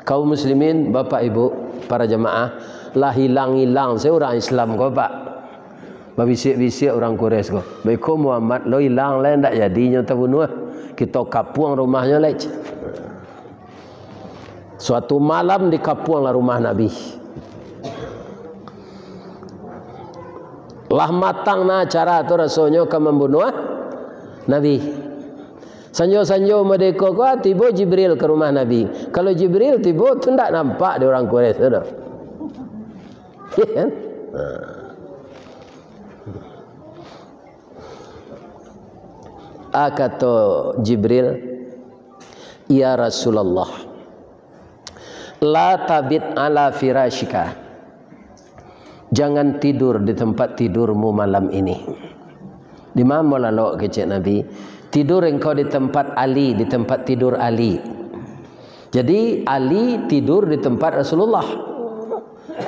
Kaum muslimin, bapak ibu, para jemaah, lah hilang-hilang seorang Islam kau Pak. Babisik-bisik orang Quraisy kau. Beko Muhammad lo hilang lain tak jadinya terbunuh. Kita kapuang rumahnya lagi. Suatu malam dikapuanglah rumah Nabi. Lah matang na cara tu rasulnya ke membunuh Nabi. Sanjo-sanjo medeko ko tiba Jibril ke rumah Nabi. Kalau Jibril tiba tu tak nampak dia orang Quraisy tu. Ya kan? Kata Jibril, ya Rasulullah, la tabit ala firashika, jangan tidur di tempat tidurmu malam ini. Di mana lalu kecik Nabi? Tidur engkau di tempat Ali, di tempat tidur Ali. Jadi Ali tidur di tempat Rasulullah.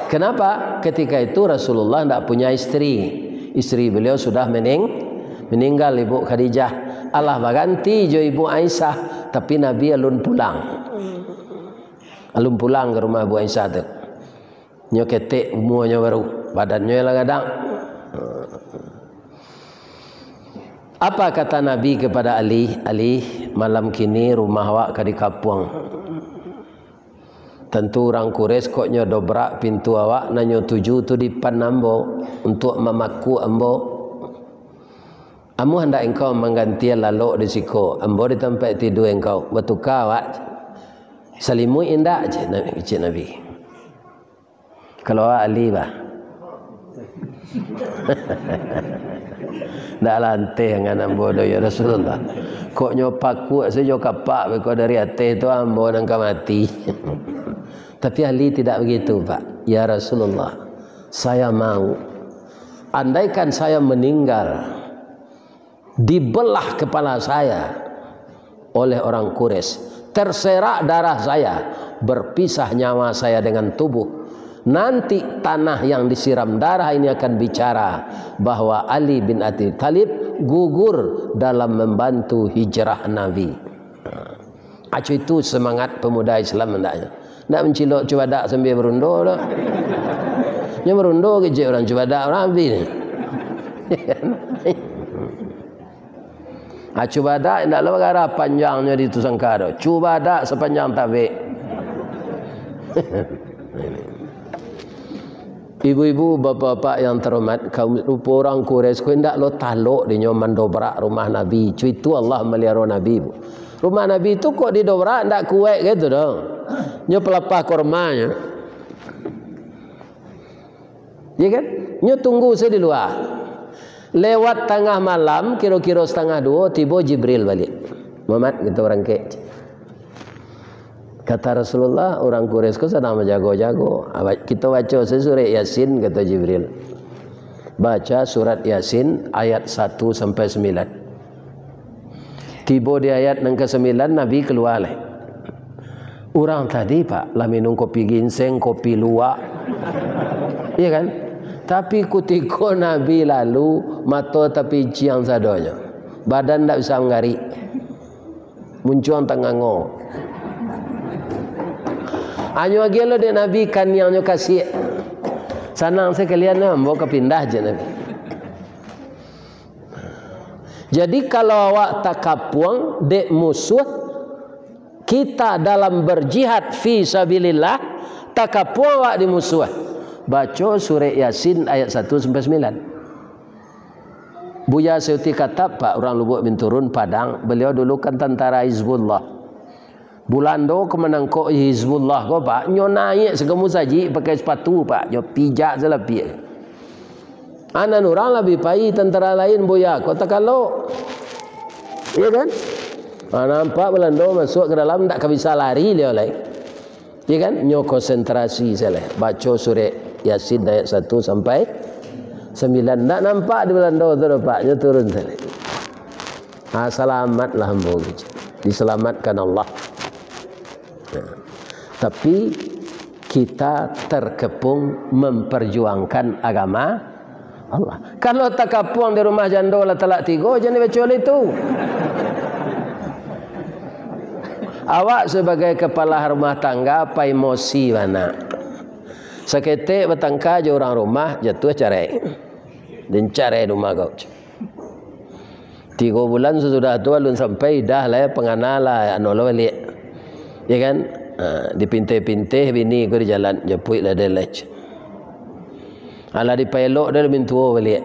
Kenapa? Ketika itu Rasulullah tidak punya istri. Istri beliau sudah meninggal, Ibu Khadijah. Allah berganti jo Ibu Aisyah, tapi Nabi alun pulang. Alun pulang ke rumah Ibu Aisyah tu. Nyo ketek umurnya baru, badannya lah kadang. Apa kata Nabi kepada Ali? Ali, malam kini rumah awak di kampung. Tentu orang Quraisy koknya dobrak pintu awak nanyo tuju tu di pan ambo untuk memaku ambo. Amu hendak engkau mengganti lalu di siko. Ambo di tempat tidur engkau. Bertukar awak. Salimui indah je Nabi. Kalau awak Ali bah. Dak lantai dengan ambo do ya Rasulullah. Koknya paku saja kapak beko dari atas tu ambo nangka mati. Tapi Ali tidak begitu, Pak. Ya Rasulullah, saya mau andaikan saya meninggal dibelah kepala saya oleh orang Quraisy, terserak darah saya, berpisah nyawa saya dengan tubuh, nanti tanah yang disiram darah ini akan bicara bahwa Ali bin Abi Thalib gugur dalam membantu hijrah Nabi. Acu itu semangat pemuda Islam hendaknya. Tak mencilok cubadak sambil berundo dah. Nya berundo kecik orang cubadak orang Nabi ni. Cubadak tidak lah perkara panjangnya di Tusangka dah. Cubadak sepanjang tabik. Ibu-ibu, bapa-bapa yang terhormat, kaum rupa orang Quraisy kau hendak lo taluk di nyoman dobrak rumah Nabi. Cu itu Allah melihara Nabi. Rumah Nabi itu kok didobrak ndak kuat gitu dong. Nyo pelepah kormanya. Ya kan? Nyo tunggu saya di luar. Lewat tengah malam, kira-kira 1:30 tiba Jibril balik. Muhammad kita orang ke. Kata Rasulullah, orang Quraisy kau sedang menjago-jago. Kita baca surat Yasin, kata Jibril. Baca surat Yasin ayat 1 sampai 9. Tiba di ayat yang ke-9 Nabi keluar lah. Orang tadi Pak lah minum kopi ginseng, kopi luwak. Iya kan? Tapi ketika Nabi lalu mata tapi ciang sadonya. Badan tak bisa menggari. Muncul tangango. Anyo lagi lo de Nabi kan yang nyo kasih. Sanang sekalian mau kepindah je Nabi. Jadi kalau awak takapuang dek musuh kita dalam berjihad fi sabilillah, takapuang awak di musuh. Baca surah Yasin ayat 1 sampai 9. Buya Seuti kata Pak orang Lubuk Binturun Padang, beliau dulu kan tentara Hizbullah. Bulando kemenang kok Hizbullah kok Pak, nyo naik segemu saji pakai sepatu Pak, nyo pijak selapi. Anan orang lebih pai tentara lain boya. Kota kalau, iya kan? Nampak Belanda masuk ke dalam tak bisa lari dia oleh, iya kan? Nyo konsentrasi saya baca surah Yasin ayat 1 sampai 9. Tak nampak di Belanda tu Pak, nyo turun saya. Selamatlah hamba diselamatkan Allah. Nah, tapi kita terkepung memperjuangkan agama Allah. Kalau tak kapuang di rumah janda lah talak 3, jangan baca itu. Awak sebagai kepala rumah tangga apa emosi mana? Seketik bertangka je orang rumah jatuh cerai. Dan cerai rumah kau. 3 bulan sesudah tu alun sampai dah lah penganal lah anolo balik. Ya kan? Dipintih-pintih bini kau di jalan jeput lah delej. Ala di pelok dah lebih tua balik.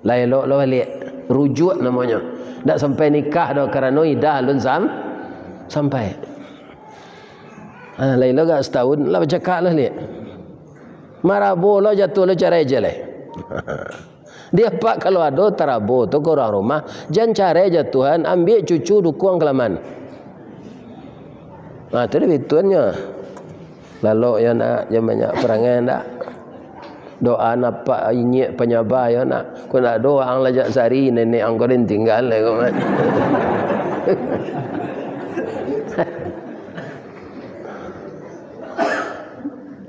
Lah elok lah balik. Rujuk namanya. Tak sampai nikah dah kerana idah lun sampai. Lah elok gak setahun lah bercakap lah lihat. Marabo lah jatuh lah cara je lah. Dia pak kalau ada tarabo tu ke orang rumah, jangan cara jatuhan ambil cucu dukung kelaman. Tu dia bituannya. Lalu ya nak dia banyak perangai tak. Doa napa ini penyabar ya nak. Kau nak doa ang lajak sari nenek ang kau tinggal lah kau mat.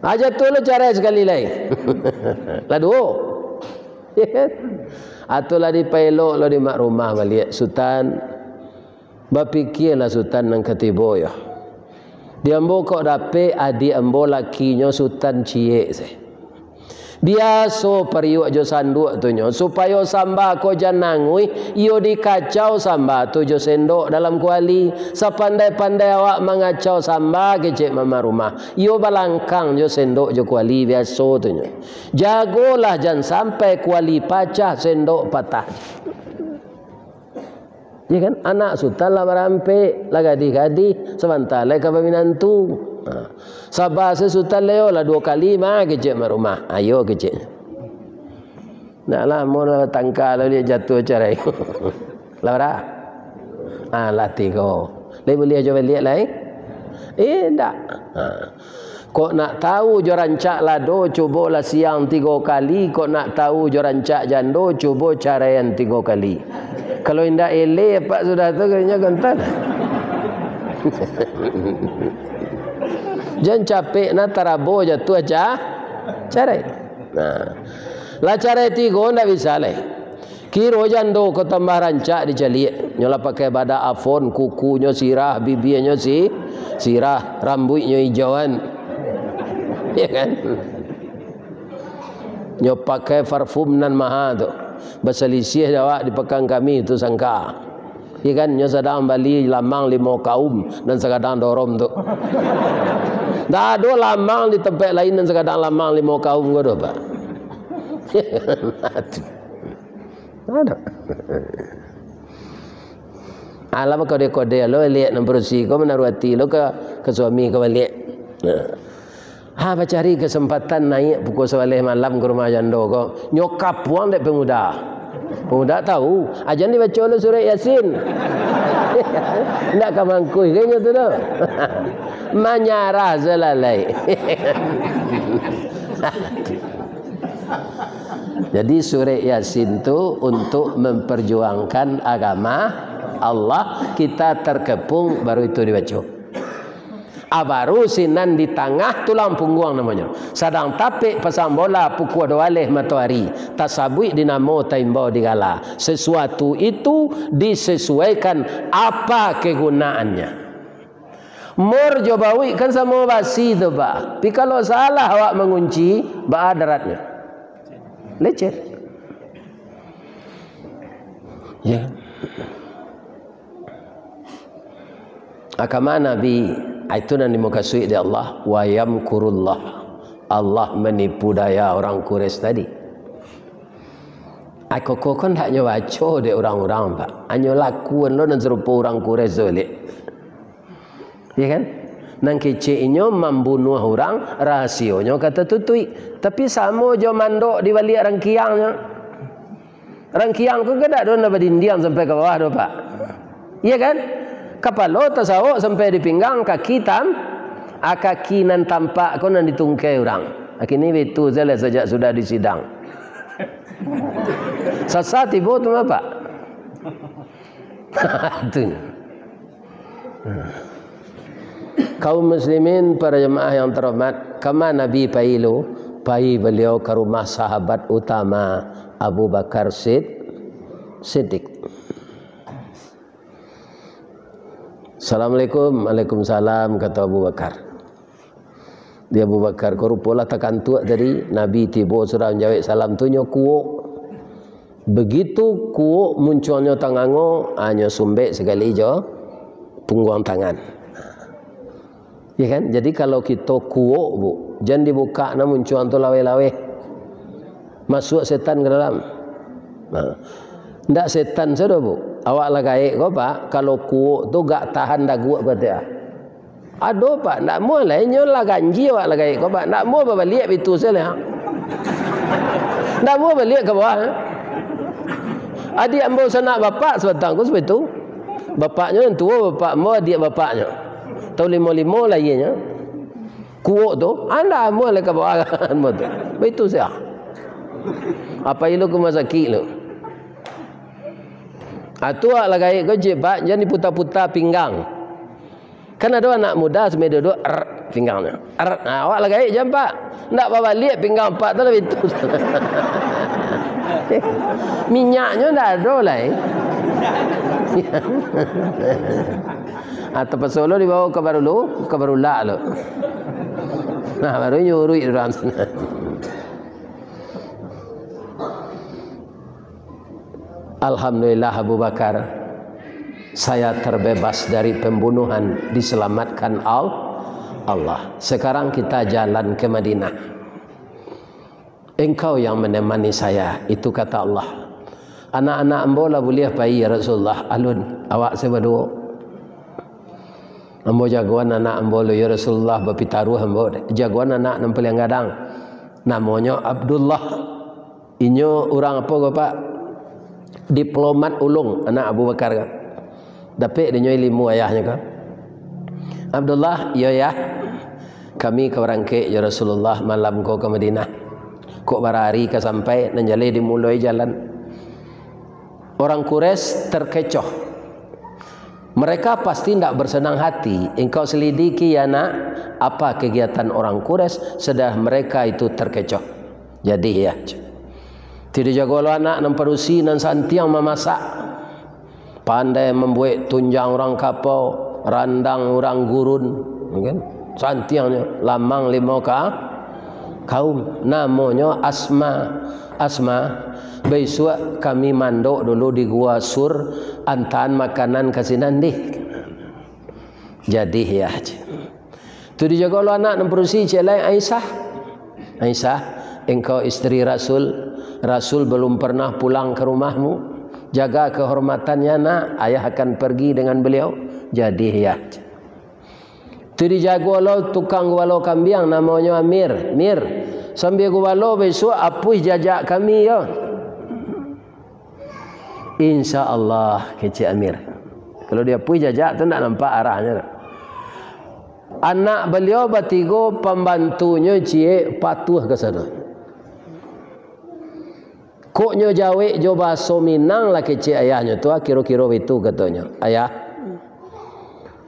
Aja tu lo cara sekali lain. Lalu. Ya kan? Atulah di pelok lo di mak rumah balik sultan. Berfikirlah sultan nang ketibo ya. Dia ambo kok dapat adik ambo lakinya sultan ciek se. Biasa periuk jo sanduk tu nyo supaya samba ko janangui iyo dikacau samba tu jo sendok dalam kuali sapandai-pandai awak mengacau samba kecek mama rumah iyo balangkang jo sendok jo kuali biasa tu nyo jagolah jangan sampai kuali pecah sendok patah. Ya kan anak sultan lah berampe lah gadi-gadi sebentar lah kabar minantu. Sabar sesultan leo lah 2 kali mah kecek mak rumah. Ayo kecek. Nak lah mau tangkal lah dia jatuh cerai. Lah dah. Lah 3. Lai boleh aja balik lah tak. Kok nak tahu jo rancak lado cubalah siang 3 kali. Kok nak tahu jo rancak jando cuba caraian 3 kali. Kalau indah eleh pak sudah tu kayaknya gantan. Jangan capek nak tarabo jatuh aja carai. Nah, lah carai 3 ndak bisa lah. Kiro jando ko tambah rancak dicali. Nyola pakai bada afon kukunya sirah, bibirnya sirah, rambutnya hijauan. Ya kan? Nyo pakai parfum nan mahal tu. Berselisih awak di pekan kami itu sangka. Ya kan nyo sedang bali lamang 5 kaum dan sekadang dorom tu. Dah ada lamang di tempat lain dan sekadang lamang 5 kaum gua do pak. Ada. Alam kode-kode lo lihat nombor si kau menaruhati lo ke suami kau balik. Cari kesempatan naik pukul 11 malam ke rumah jando kau. Nyokap puang dek pemuda. Pemuda tahu. Ajan dibaca lo surah Yasin. Nak kamangkui kayaknya tu dah. Menyarah selalai. Jadi surah Yasin tu untuk memperjuangkan agama Allah, kita terkepung baru itu dibaca. Baru sinan di tengah tulang punggung namanya. Sadang tapik pasang bola pukul 2 matahari. Tasabui dinamo taimbau digala. Sesuatu itu disesuaikan apa kegunaannya. Mor jobawi kan sama basi tu ba. Tapi kalau salah awak mengunci ba daratnya. Lecet. Ya. Agama Nabi itu yang dimukasui di Allah wa yamkurullah. Allah menipu daya orang Quraisy tadi. Aku kan tak nyawa baca de orang-orang pak. Hanya lakuan lo dan serupa orang Quraisy balik. Ya kan? Nang keceknya membunuh orang, rahasionya kata tutui. Tapi sama jo mandok di balik rangkiangnya. Rangkiang tu kada ada nak berdinding sampai ke bawah do pak. Iya kan? Kapalo tasawuk sampai di pinggang kaki kaki nan tampak kau nan ditungkai orang. Kini itu jelas sejak sudah di sidang. Sasa tiba tu apa? Itu. Kaum muslimin para jemaah yang terhormat, kama Nabi pailu pai beliau ke rumah sahabat utama Abu Bakar Siddiq. Assalamualaikum. Waalaikumsalam kata Abu Bakar. Dia Abu Bakar ko rupolah tekan tuak tadi Nabi tiba sudah menjawab salam tu nyo kuok. Begitu kuok munculnya tangango hanya sumbek sekali jo punggung tangan. Ya kan? Jadi kalau kita kuok bu, jangan dibuka na muncul tu lawe-lawe. Masuk setan ke dalam. Nah. Ndak setan sudah bu. Awak lah gaik kau pak. Kalau kuok tu gak tahan dah kuok kata. Aduh pak, ndak mau lah. Nyolah ganji awak lah gaik kau pak. Ndak mau balik itu saja. Ndak mau balik ke bawah. Adik ambil sanak bapak sebatang kau sebetul. Bapaknya yang tua bapak mau adik bapaknya. Tahu 5 lah ianya. Kuok tu, anda mau lah ke bawah. Betul saja. Apa itu ke masakit lu? Atu lah gaya kau je pak, jangan diputar-putar pinggang. Kan ada anak muda semeda dua pinggangnya. Awak lagi jam 4. Ndak bawa balik pinggang 4 tu lah itu. Minyaknya ndak ada lah. Atau pasolo dibawa ke Barulak lo. Nah, baru nyuruh orang sana. Alhamdulillah Abu Bakar, saya terbebas dari pembunuhan, diselamatkan Allah. Sekarang kita jalan ke Madinah. Engkau yang menemani saya, itu kata Allah. Anak-anak ambo lah boleh bayi ya Rasulullah. Alun, awak saya berdua. Ambo jagoan anak ambo ya Rasulullah, berpitaruh ambo. Jagoan anak nampil yang gadang. Namanya Abdullah. Inyo orang apa Bapak? Diplomat ulung anak Abu Bakar kan. Dapat dia ilmu ayahnya kan. Abdullah, ya. Kami ke orang ke ya Rasulullah malam kau ke Madinah. Kok berhari ke sampai dan jale dimulai jalan. Orang Quraisy terkecoh. Mereka pasti tidak bersenang hati. Engkau selidiki ya nak, apa kegiatan orang Quraisy sedang mereka itu terkecoh. Jadi ya, tidak jago anak namperusi nan santiang memasak. Pandai membuat tunjang orang kapau, randang orang gurun, kan? Santiangnya lamang lima kaum. Namanya Asma. Besok kami mandok dulu di Gua Sur, antaan makanan kasih nandi. Jadi ya, tu dijaga oleh anak namperusi celai Aisyah, engkau istri Rasul belum pernah pulang ke rumahmu. Jaga kehormatannya nak, ayah akan pergi dengan beliau. Jadi ya. Tu dijaga oleh tukang walau kambing namanya Mir. Sambil walau besok apuih jajak kami ya. Insya Allah kecik Amir. Kalau dia apuih jajak tu nak nampak arahnya. Anak beliau bertiga pembantunya cie patuh ke sana. Koknya jawek jo bahasa Minang lah kecik ayahnya tu kira-kira itu katanya. Ayah,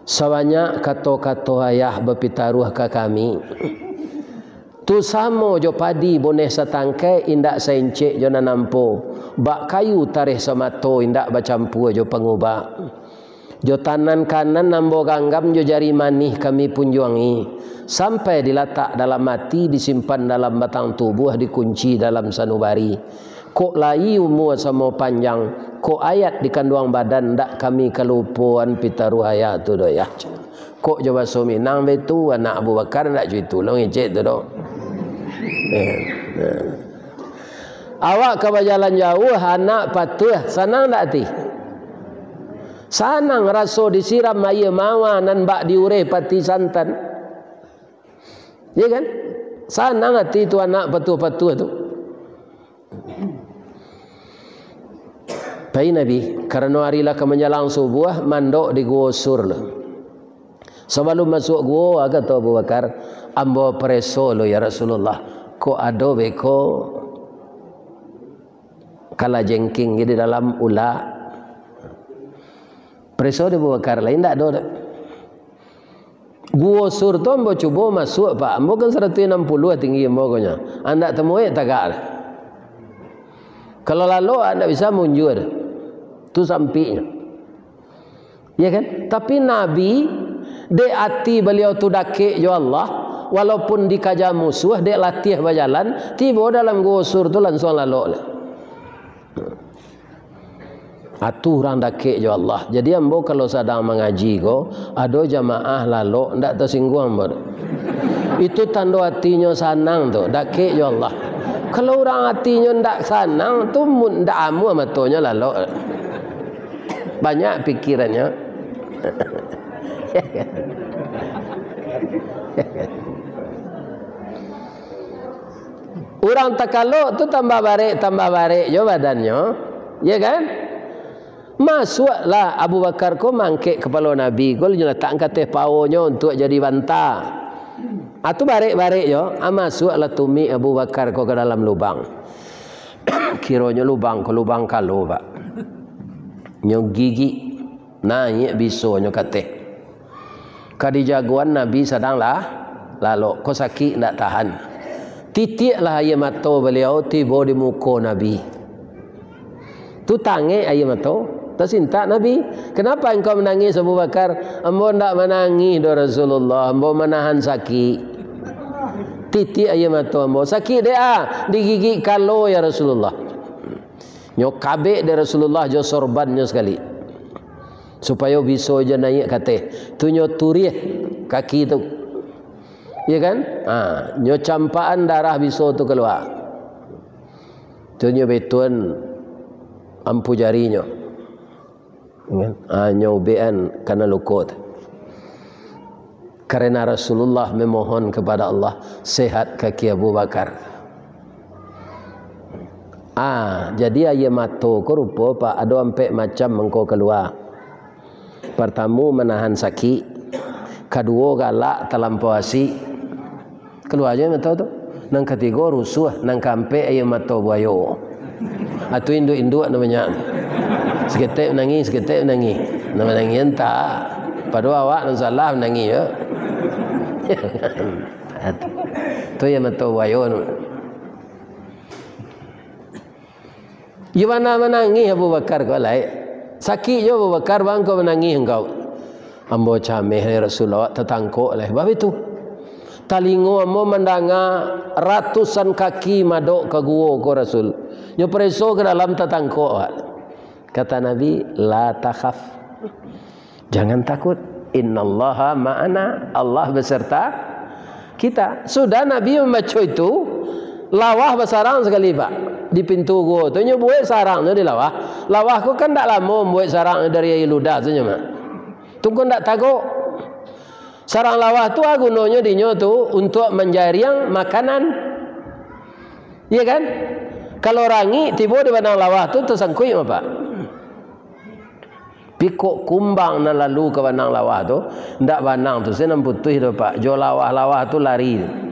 sebanyak kata-kata ayah berpitaruh ke kami. Tu sama jo padi boneh satangkai indak seincik jo nanampo. Bak kayu tarikh samato indak bacampur jo pengubah. Jo tanan kanan nambo ganggam jo jari manih kami punjuangi. Sampai diletak dalam mati, disimpan dalam batang tubuh, dikunci dalam sanubari. Kok lai umur sama panjang, kok ayat di kandungan badan ndak kami kelupuan pitaruh ayat tu do ya. Kok jawab suami nang betu anak Abu Bakar ndak itu long ejek tu do. Awak ke berjalan jauh anak patuh senang tak ti? Sanang raso disiram air mawa nan bak diure pati santan. Ya kan? Sanang hati tu anak patuh-patuh tu. Pai Nabi karena harilah kemenjelang subuh mandok di Gua Sur lah. Sebelum masuk gua kata Abu Bakar, ambo preso lo ya Rasulullah. Ko ado beko kala jengking di dalam ula. Preso di Abu Bakar lain tak ada. Gua Sur tu ambo cuba masuk pak. Ambo kan 160 tinggi ambo konya. Anda temui tagak. Kalau lalu anda bisa munjur. Tu sampingnya. Ya kan? Tapi Nabi de ati beliau tu dakik jo Allah. Walaupun dikaja musuh dek latih berjalan, tiba dalam Gua Sur tu langsung lalu. Aturan dakik jo Allah. Jadi ambo kalau sedang mengaji go, ada jamaah lalu ndak tersinggung ambo. Itu tanda hatinya sanang tu, dakik jo Allah. Kalau orang hatinya ndak sanang tu ndak amu matonya lalu. Banyak pikirannya. Orang takaluk tu tambah barik jo badannya, ya kan? Masuklah Abu Bakar ko mangkek kepala Nabi ko letak angkat paonya untuk jadi bantah. Atu barik jo, masuklah tumi Abu Bakar ko ke dalam lubang. Kiranya lubang kalau Pak. Nyo gigi naik biso nyo kate. Kadi jagoan Nabi sedanglah lalu kau sakit tak tahan. Titiklah air mata beliau tiba di muka Nabi. Tu tangis air mata, tersintak Nabi. Kenapa engkau menangis Abu Bakar? Ambo tak menangis do Rasulullah, ambo menahan sakit. Titik air mata ambo. Sakit dia digigit kalau ya Rasulullah. Nyo kabek dia Rasulullah jo sorbannya sekali. Supaya bisa je naik kata. Tu nyo turih kaki tu. Ya kan? Nyo campaan darah bisa tu keluar. Tu nyo betuan ampu jarinya. Nyo bean karena lukut. Karena Rasulullah memohon kepada Allah sehat kaki Abu Bakar. Jadi ayat mata ko rupa pak ada ampe macam mengko keluar. Pertama menahan sakit, kedua galak terlampauasi. Keluar aja mata tu. Nang ketiga rusuh, nang kampe ayat mata buayo. Atu induk-induk namanya. Seketik menangis, seketik menangis. Nama nangis tak. Pada awak nang salah menangis ya. Tu ayat mata buayo. Gimana menangis Abu Bakar kau lain? Sakit je Abu Bakar bang kau menangis engkau. Ambo cameh Rasulullah tertangkuk lah. Sebab itu talingo ambo mendengar ratusan kaki madok ke gua ko Rasul. Nyo preso ke dalam tertangkuk. Kata Nabi, la takhaf. Jangan takut. Innallaha ma'ana. Allah beserta kita. Sudah Nabi membaca itu, lawah bersarang sekali pak di pintu gua tu nyo buat sarang tu di lawah. Lawah ku kan tak lama buat sarang dari air ludah tu nyo mak. Tu kan tak takut. Sarang lawah tu gunanya di nyo tu untuk menjaring makanan. Iya kan? Kalau rangi tiba di benang lawah tu tersangkut apa? Pikuk kumbang na lalu ke benang lawah tu, ndak benang tu senam putih tu pak. Jo lawah-lawah tu lari.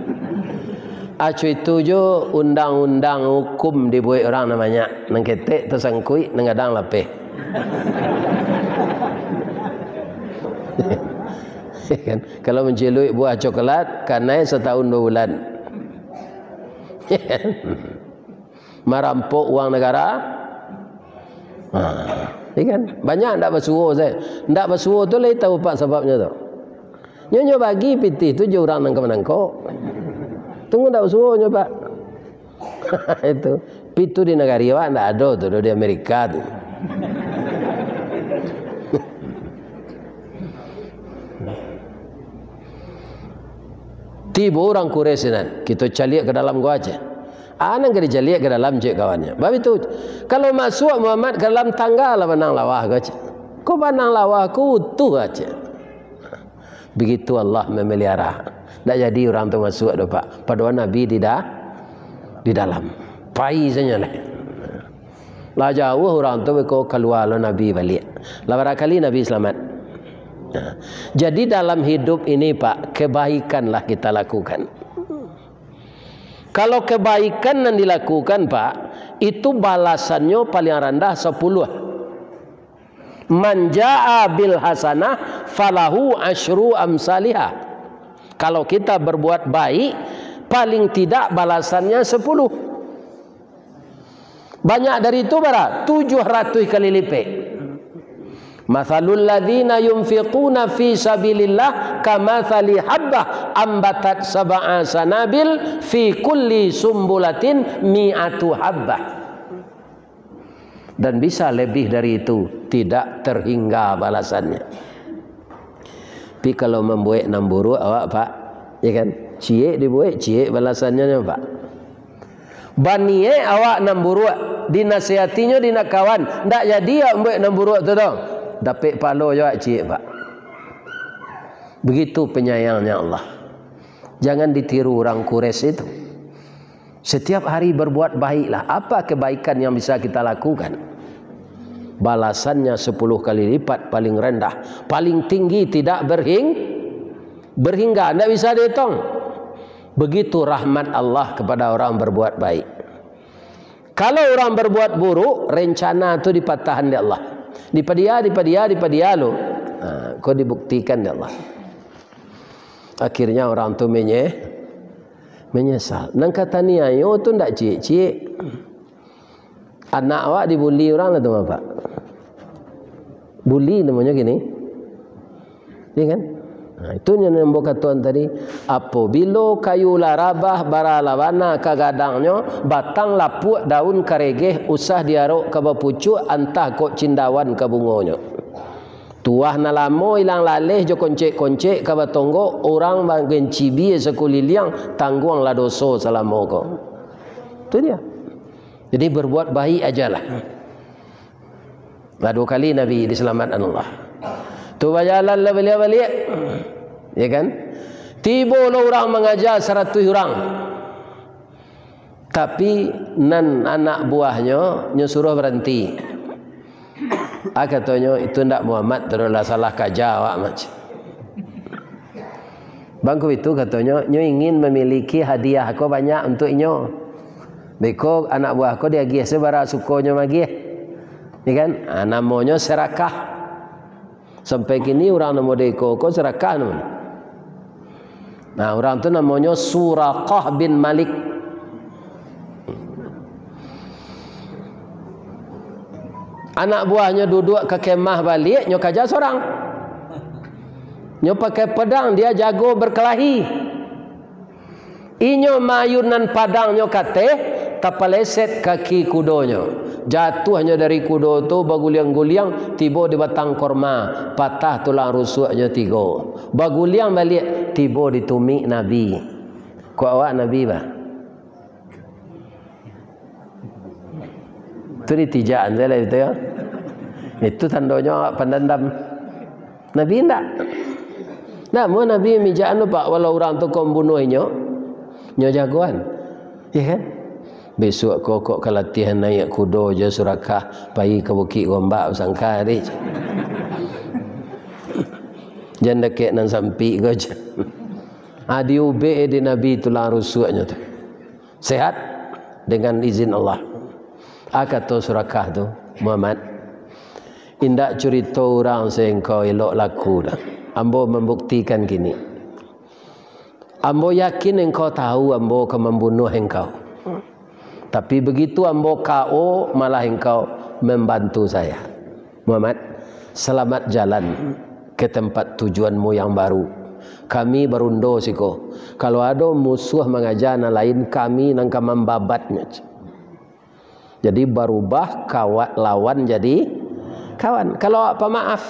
Acu itu jo undang-undang hukum dibuat orang namanya. Nang ketek tersangkut, nang gadang lapeh. Kan? Kalau menceluk buah coklat, kanai setahun 2 bulan. Merampok uang negara. Kan? Banyak tak bersuruh saya. Tak bersuruh tu lain tahu pak sebabnya tu. Nyo bagi pitih tu je orang nang kemenangkok. Tunggu tak bersuruh nyo pak. Itu. Pitu di negara awak tak ada tu di Amerika tu. Tiba orang Quraisy nan, kita caliak ke dalam gua aja. Anak kena caliak ke dalam je kawannya. Sebab itu kalau masuk Muhammad ke dalam tangga lah benang lawah aja. Kau benang lawah ku utuh aja. Begitu Allah memelihara. Tak jadi orang tu masuk dah pak. Padahal Nabi di dalam. Pai saja lah. Lah jauh orang tu kau keluar lo Nabi balik. Lah barangkali Nabi selamat. Jadi dalam hidup ini pak, kebaikanlah kita lakukan. Kalau kebaikan yang dilakukan pak, itu balasannya paling rendah 10. Man jaa bil hasanah falahu asyru amsalihah. Kalau kita berbuat baik, paling tidak balasannya 10. Banyak dari itu berapa? 700 kali lipat. Mathalul ladzina yunfiquna fi sabilillah kamathali habbah ambatat sab'a sanabil fi kulli sumbulatin mi'atu habbah. Dan bisa lebih dari itu, tidak terhingga balasannya. Tapi kalau membuat 6 buruk awak pak, ya kan? Ciek dibuat, ciek balasannya pak. Baniye awak 6 buruk, dinasihatinya dinak kawan, ndak jadi awak buat 6 buruk tu dong. Dapat palo juga cik pak. Begitu penyayangnya Allah. Jangan ditiru orang Quraisy itu. Setiap hari berbuat baiklah. Apa kebaikan yang bisa kita lakukan? Balasannya 10 kali lipat paling rendah. Paling tinggi tidak berhingga. Tidak bisa dihitung. Begitu rahmat Allah kepada orang berbuat baik. Kalau orang berbuat buruk, rencana itu dipatahan oleh Allah. Dipadia lo. Kau dibuktikan ya Allah. Akhirnya orang tu menyesal. Nang kata ni ayo tu ndak cik-cik. Anak awak dibuli orang lah tu apa? Bully namanya gini. Ya kan? Nah, itu yang membuat tuan tadi. Apabila kayu larabah baralawana kagadangnya batang lapuk daun karegeh usah diarok ke bapucuk antah kok cindawan ke bungonya. Tuah na lamo ilang laleh jo koncek-koncek ka batonggo orang bagen cibi sekuliliang tangguang la doso selamo ko. Itu dia. Jadi berbuat baik ajalah. Dua kali Nabi diselamatkan Allah. Tu bajalan lah balik-balik. Ya kan? Tiba lah orang mengajar 100 orang. Tapi nan anak buahnya nyuruh berhenti. Katanya itu ndak Muhammad terulah salah kaja awak macam. Bangku itu katanya nyo ingin memiliki hadiah aku banyak untuk nyo. Beko anak buah aku dia gih sebara sukonya magi. Ya kan? Namanya serakah. Sampai kini orang nama deko ko serakah namanya. Nah, orang tu namanya Suraqah bin Malik. Anak buahnya duduk ke kemah balik, nyo kaja seorang. Nyo pakai pedang, dia jago berkelahi. Inyo mayunan padang nyo kate, tapaleset kaki kudonya. Jatuhnya dari kudo tu baguliang-guliang tiba di batang korma, patah tulang rusuknya 3. Baguliang balik tiba di tumik Nabi. Ku awak Nabi bah. Itu ditijaan saya lah itu ya. Itu tandanya awak pendendam. Nabi enggak. Namun Nabi mijaan pak walau orang tu kau bunuhnya, nyo jagoan. Ya kan? Besok kok kelatihan naik kudo je Surakah pergi ke Bukit Gombak sangka ni. Jangan dekat nan sampi ke je. Adi ube di Nabi tulang rusuknya tu. Sehat dengan izin Allah. Kata Surakah tu Muhammad, indak cerita orang sengkau elok laku dah. Ambo membuktikan gini. Ambo yakin engkau tahu ambo akan membunuh engkau. Tapi begitu ambo KO malah engkau membantu saya. Muhammad, selamat jalan ke tempat tujuanmu yang baru. Kami berundo siko. Kalau ada musuh mengajar na lain kami nangka membabatnya. Jadi berubah kawan lawan jadi kawan. Kalau apa maaf.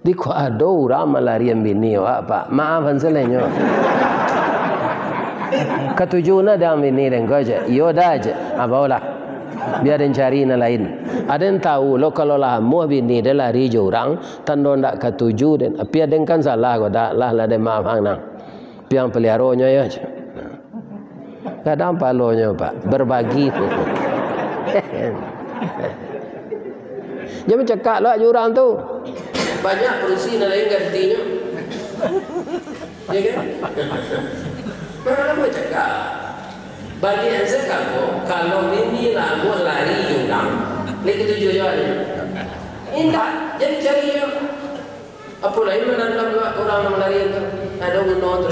Di ko ada orang malarian bini apa maaf hanselenya. Ketujuhnya dah bini dan kau je. Yo dah je. Apalah. Biar dia cari na lain. Ada yang tahu lo kalau lah muah bini dia lari je orang tanda ndak ketujuh dan tapi ada kan salah kau dak lah dia maaf hang nang. Piang peliharonya ya. Kadang palonya pak berbagi. Dia mencakap lah jurang tu. Banyak perusi na lain gantinya. Ya kan? Kenapa cakap? Bagi saya kamu, kalau ini lagu lari jurang, lagi tujuh jalan. Indah, jadi cari yang apa lain menanam orang lari itu ada guna tu.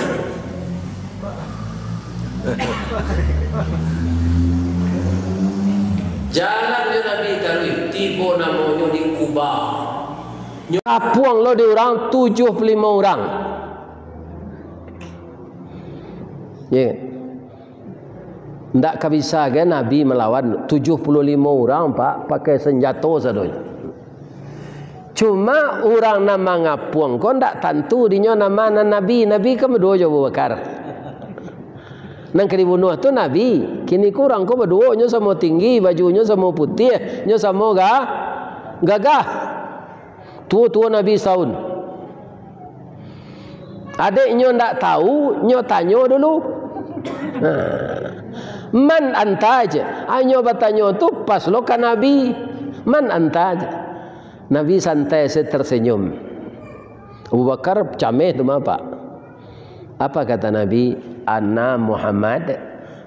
Jalan dia Nabi Karui tiba namanya di Kuba. Nyapuang lo di orang 75 orang. Ya. Ndak bisa kan Nabi melawan 75 orang pak pakai senjata sadonya. Cuma orang nama ngapuang kau ndak tentu dinya nama Nabi. Nabi kan berdua Abu Bakar. Nang dibunuh tu Nabi. Kini kurang kau berdua nya sama tinggi, bajunya sama putih, nya sama gagah. Tua-tua Nabi setahun. Adiknya ndak tahu, nya tanya dulu. Man anta aja. Anyo bertanya tu pas lo kan Nabi. Man anta aja. Nabi santai tersenyum. Abu Bakar cameh tu apa? Apa kata Nabi? Ana Muhammad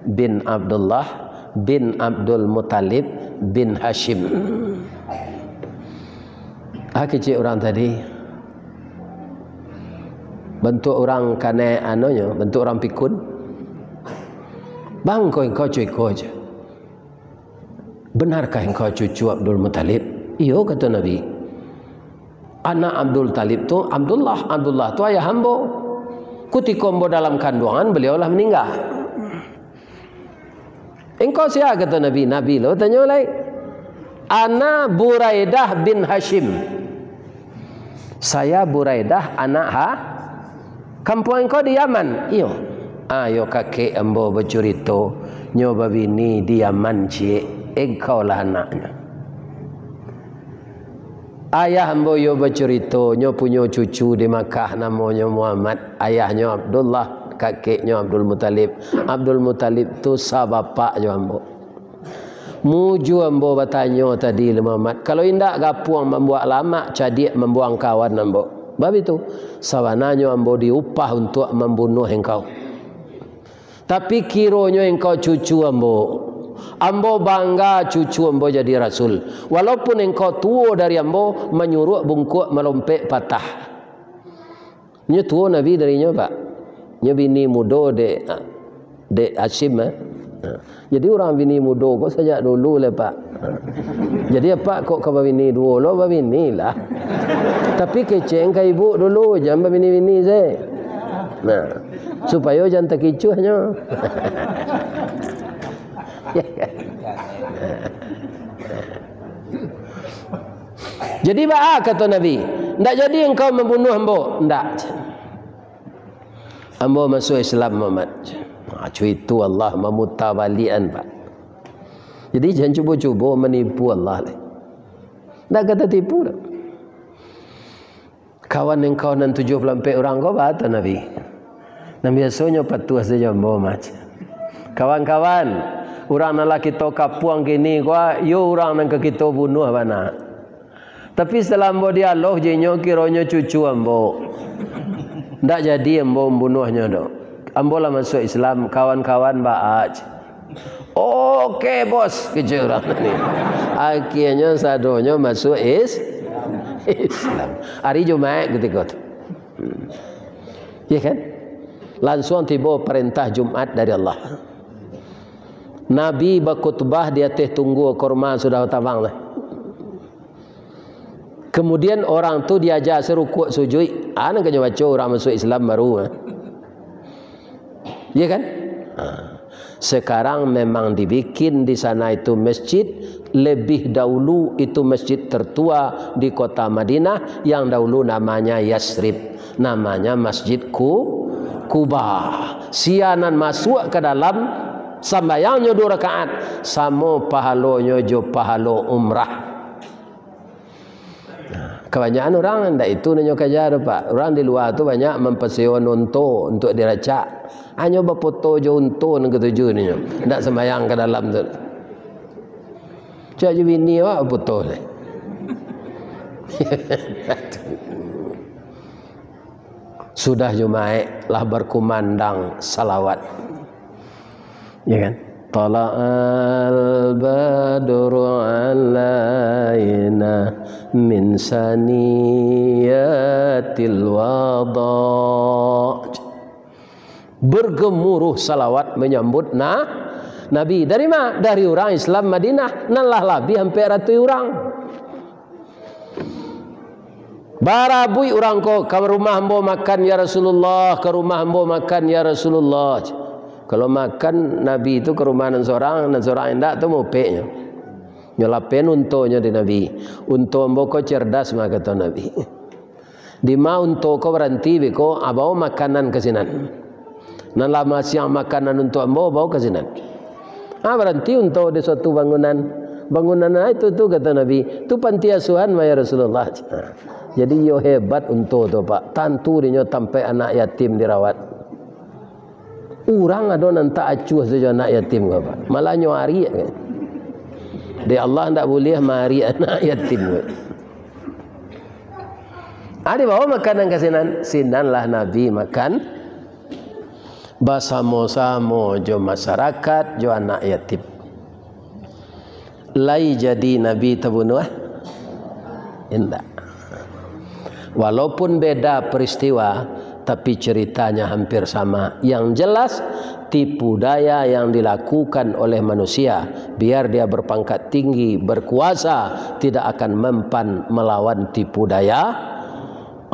bin Abdullah bin Abdul Muttalib bin Hashim. Kecil orang tadi bentuk orang kane anonya, bentuk orang pikun. Bang engkau cucu aja. Benarkah engkau cucu Abdul Muttalib? Iyo kata Nabi. Anak Abdul Talib tu Abdullah tu ayah hamba. Ketika hamba dalam kandungan beliaulah meninggal. Engkau siapa kata Nabi? Nabi lo tanya lagi. Ana Buraidah bin Hashim. Saya Buraidah anak kampung engkau di Yaman. Iyo. Ayo kakek ambo bercerita nyoba bini di Yaman cik. Engkau lah anaknya. Ayah ambo yo bercerita nyo punya cucu di Makkah namanya Muhammad. Ayahnya Abdullah, kakeknya Abdul Muttalib. Abdul Muttalib tu sah bapak jo ambo. Muju ambo bertanya tadi le Muhammad, kalau indak gapuang membuat lama cadik membuang kawan ambo. Bab itu sawananya ambo diupah untuk membunuh engkau. Tapi kironya engkau cucu ambo. Ambo bangga cucu ambo jadi rasul. Walaupun engkau tua dari ambo menyuruh bungkuk melompek patah. Nya tua Nabi darinya pak. Nya bini muda dek Hashim Jadi orang bini muda kok sejak dulu le pak. Jadi apa kok kau bini dua lo bini lah. Tapi keceng ke ibu dulu jangan bini saya. Nah, supaya jangan terkicuhnya. Jadi apa kata Nabi? Tidak jadi engkau membunuh ambo. Tidak. Ambo masuk Islam Muhammad. Itu Allah memutabalian pak. Jadi jangan cuba-cuba menipu Allah. Tak kata tipu tak. Kawan engkau nan 74 orang kau kata Nabi. Nabi biasanya patuh saja ambo macam. Kawan-kawan, orang nak kita kapuang gini kau, yo orang nak kita bunuh mana. Tapi setelah ambo dialog jenyo kironya cucu ambo. Tak jadi ambo membunuhnya dok. Ambo lah masuk Islam, kawan-kawan baaj. Okey bos, kerja orang ni. Akhirnya sadonya masuk Islam. Hari Jumaat ketika tu. Ya kan? Langsung tiba perintah Jumat dari Allah. Nabi berkhutbah di atas tunggu kurma sudah tabang lah. Kemudian orang tu diajak serukuk sujud. Anak kena baca orang masuk Islam baru. Ya kan? Sekarang memang dibikin di sana itu masjid. Lebih dahulu itu masjid tertua di kota Madinah yang dahulu namanya Yasrib. Namanya Masjid Kuba. Sianan masuk ke dalam sambayangnya 2 rakaat sama pahalanya jo pahalo umrah. Kebanyakan orang ndak itu nanya kejar pak. Orang di luar tu banyak mempersewa unta untuk diracak. Hanya berfoto jo unta nang ketujuh ni. Ndak sembayang ke dalam tu. Cak je bini awak foto ni. Sudah Jumaat lah berkumandang salawat. Ya kan? Tala'al badru alaina min saniyatil wada'. Bergemuruh salawat menyambut Nabi. Dari mana? Dari orang Islam Madinah. Nalah lebih hampir 100 orang. Barabui orang ko ke rumah hamba makan ya Rasulullah, ke rumah hamba makan ya Rasulullah. Kalau makan Nabi itu ke rumah nan seorang endak tu mau peknya. Nyolapen untonya di Nabi. Unto hamba ko cerdas maka kata Nabi. Di ma unto ko berhenti beko abau makanan ke sinan. Nan lama siang makanan untuk hamba bau ke sinan. Berhenti untuk di suatu bangunan. Bangunan itu kata Nabi. Itu panti asuhan ya Rasulullah. Jadi yo hebat untuk tu pak. Tantu dia sampai anak yatim dirawat. Orang ada nan tak acuh saja anak yatim ke pak. Malah nyuari kan. Dia Allah tak boleh mari anak yatim ke. Ada bawa makanan ke sinan. Sinanlah Nabi makan. Bersama-sama jo masyarakat jo anak yatim. Lai jadi Nabi terbunuh. Indah. Walaupun beda peristiwa, tapi ceritanya hampir sama. Yang jelas tipu daya yang dilakukan oleh manusia biar dia berpangkat tinggi, berkuasa, tidak akan mempan melawan tipu daya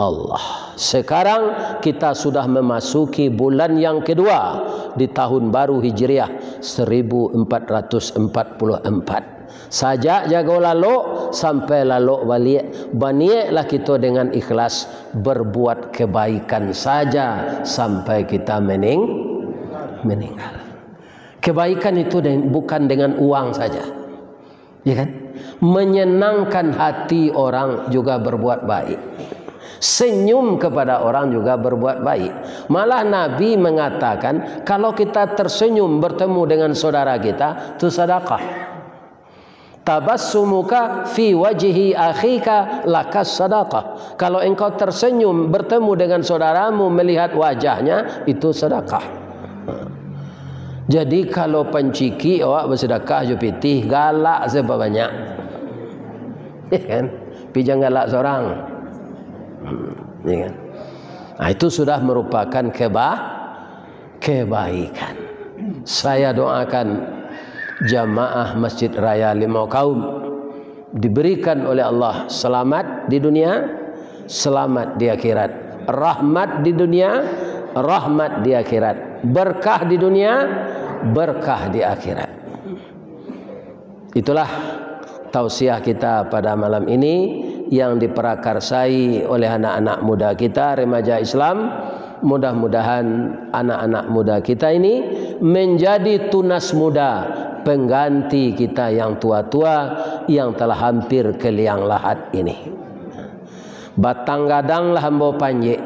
Allah. Sekarang kita sudah memasuki bulan yang kedua di tahun baru Hijriah 1444. Sajak jago lalu sampai lalu balik, baniaklah kita dengan ikhlas berbuat kebaikan saja sampai kita meninggal. Kebaikan itu bukan dengan uang saja, ya kan? Menyenangkan hati orang juga berbuat baik. Senyum kepada orang juga berbuat baik. Malah Nabi mengatakan kalau kita tersenyum bertemu dengan saudara kita itu sedekah. Tabassumuka fi wajhi akhika lakas sadaqah. Kalau engkau tersenyum bertemu dengan saudaramu melihat wajahnya itu sedekah. Jadi kalau penciki awak bersedekah jo pitih galak sebab banyak. Ya kan? Pijang galak seorang. Ya kan? Nah, itu sudah merupakan kebaikan. Saya doakan jamaah Masjid Raya Limau Kaum diberikan oleh Allah selamat di dunia, selamat di akhirat, rahmat di dunia, rahmat di akhirat, berkah di dunia, berkah di akhirat. Itulah tausiah kita pada malam ini yang diprakarsai oleh anak-anak muda kita, remaja Islam. Mudah-mudahan anak-anak muda kita ini menjadi tunas muda, pengganti kita yang tua-tua yang telah hampir ke liang lahat ini. Batang gadang lah hambau panjek,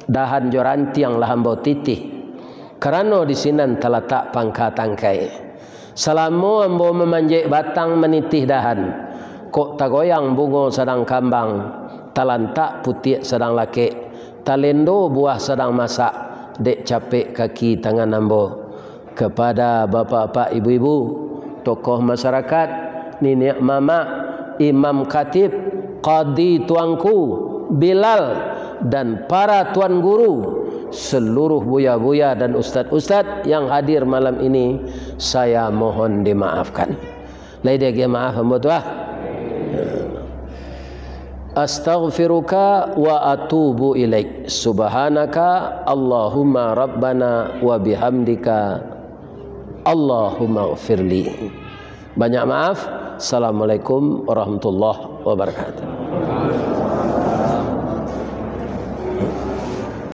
dahan joranti yang lah hambau titih. Kerana di sinan terletak pangkat tangkai. Selama hambau memanjek batang menitih dahan, kok tagoyang bungo sedang kambang, talantak putih sedang laki, talendo buah sedang masak, dek capek kaki tangan ambo. Kepada bapak-bapak, ibu-ibu, tokoh masyarakat, nenek mama, imam khatib, qadi tuanku, Bilal dan para tuan guru, seluruh buya-buya dan ustaz-ustaz yang hadir malam ini, saya mohon dimaafkan. Lain dia maaf hamba tuah. Astaghfiruka wa atubu ilaik. Subhanaka Allahumma rabbana wa bihamdika Allahumma ghfirli. Banyak maaf. Assalamualaikum warahmatullahi wabarakatuh.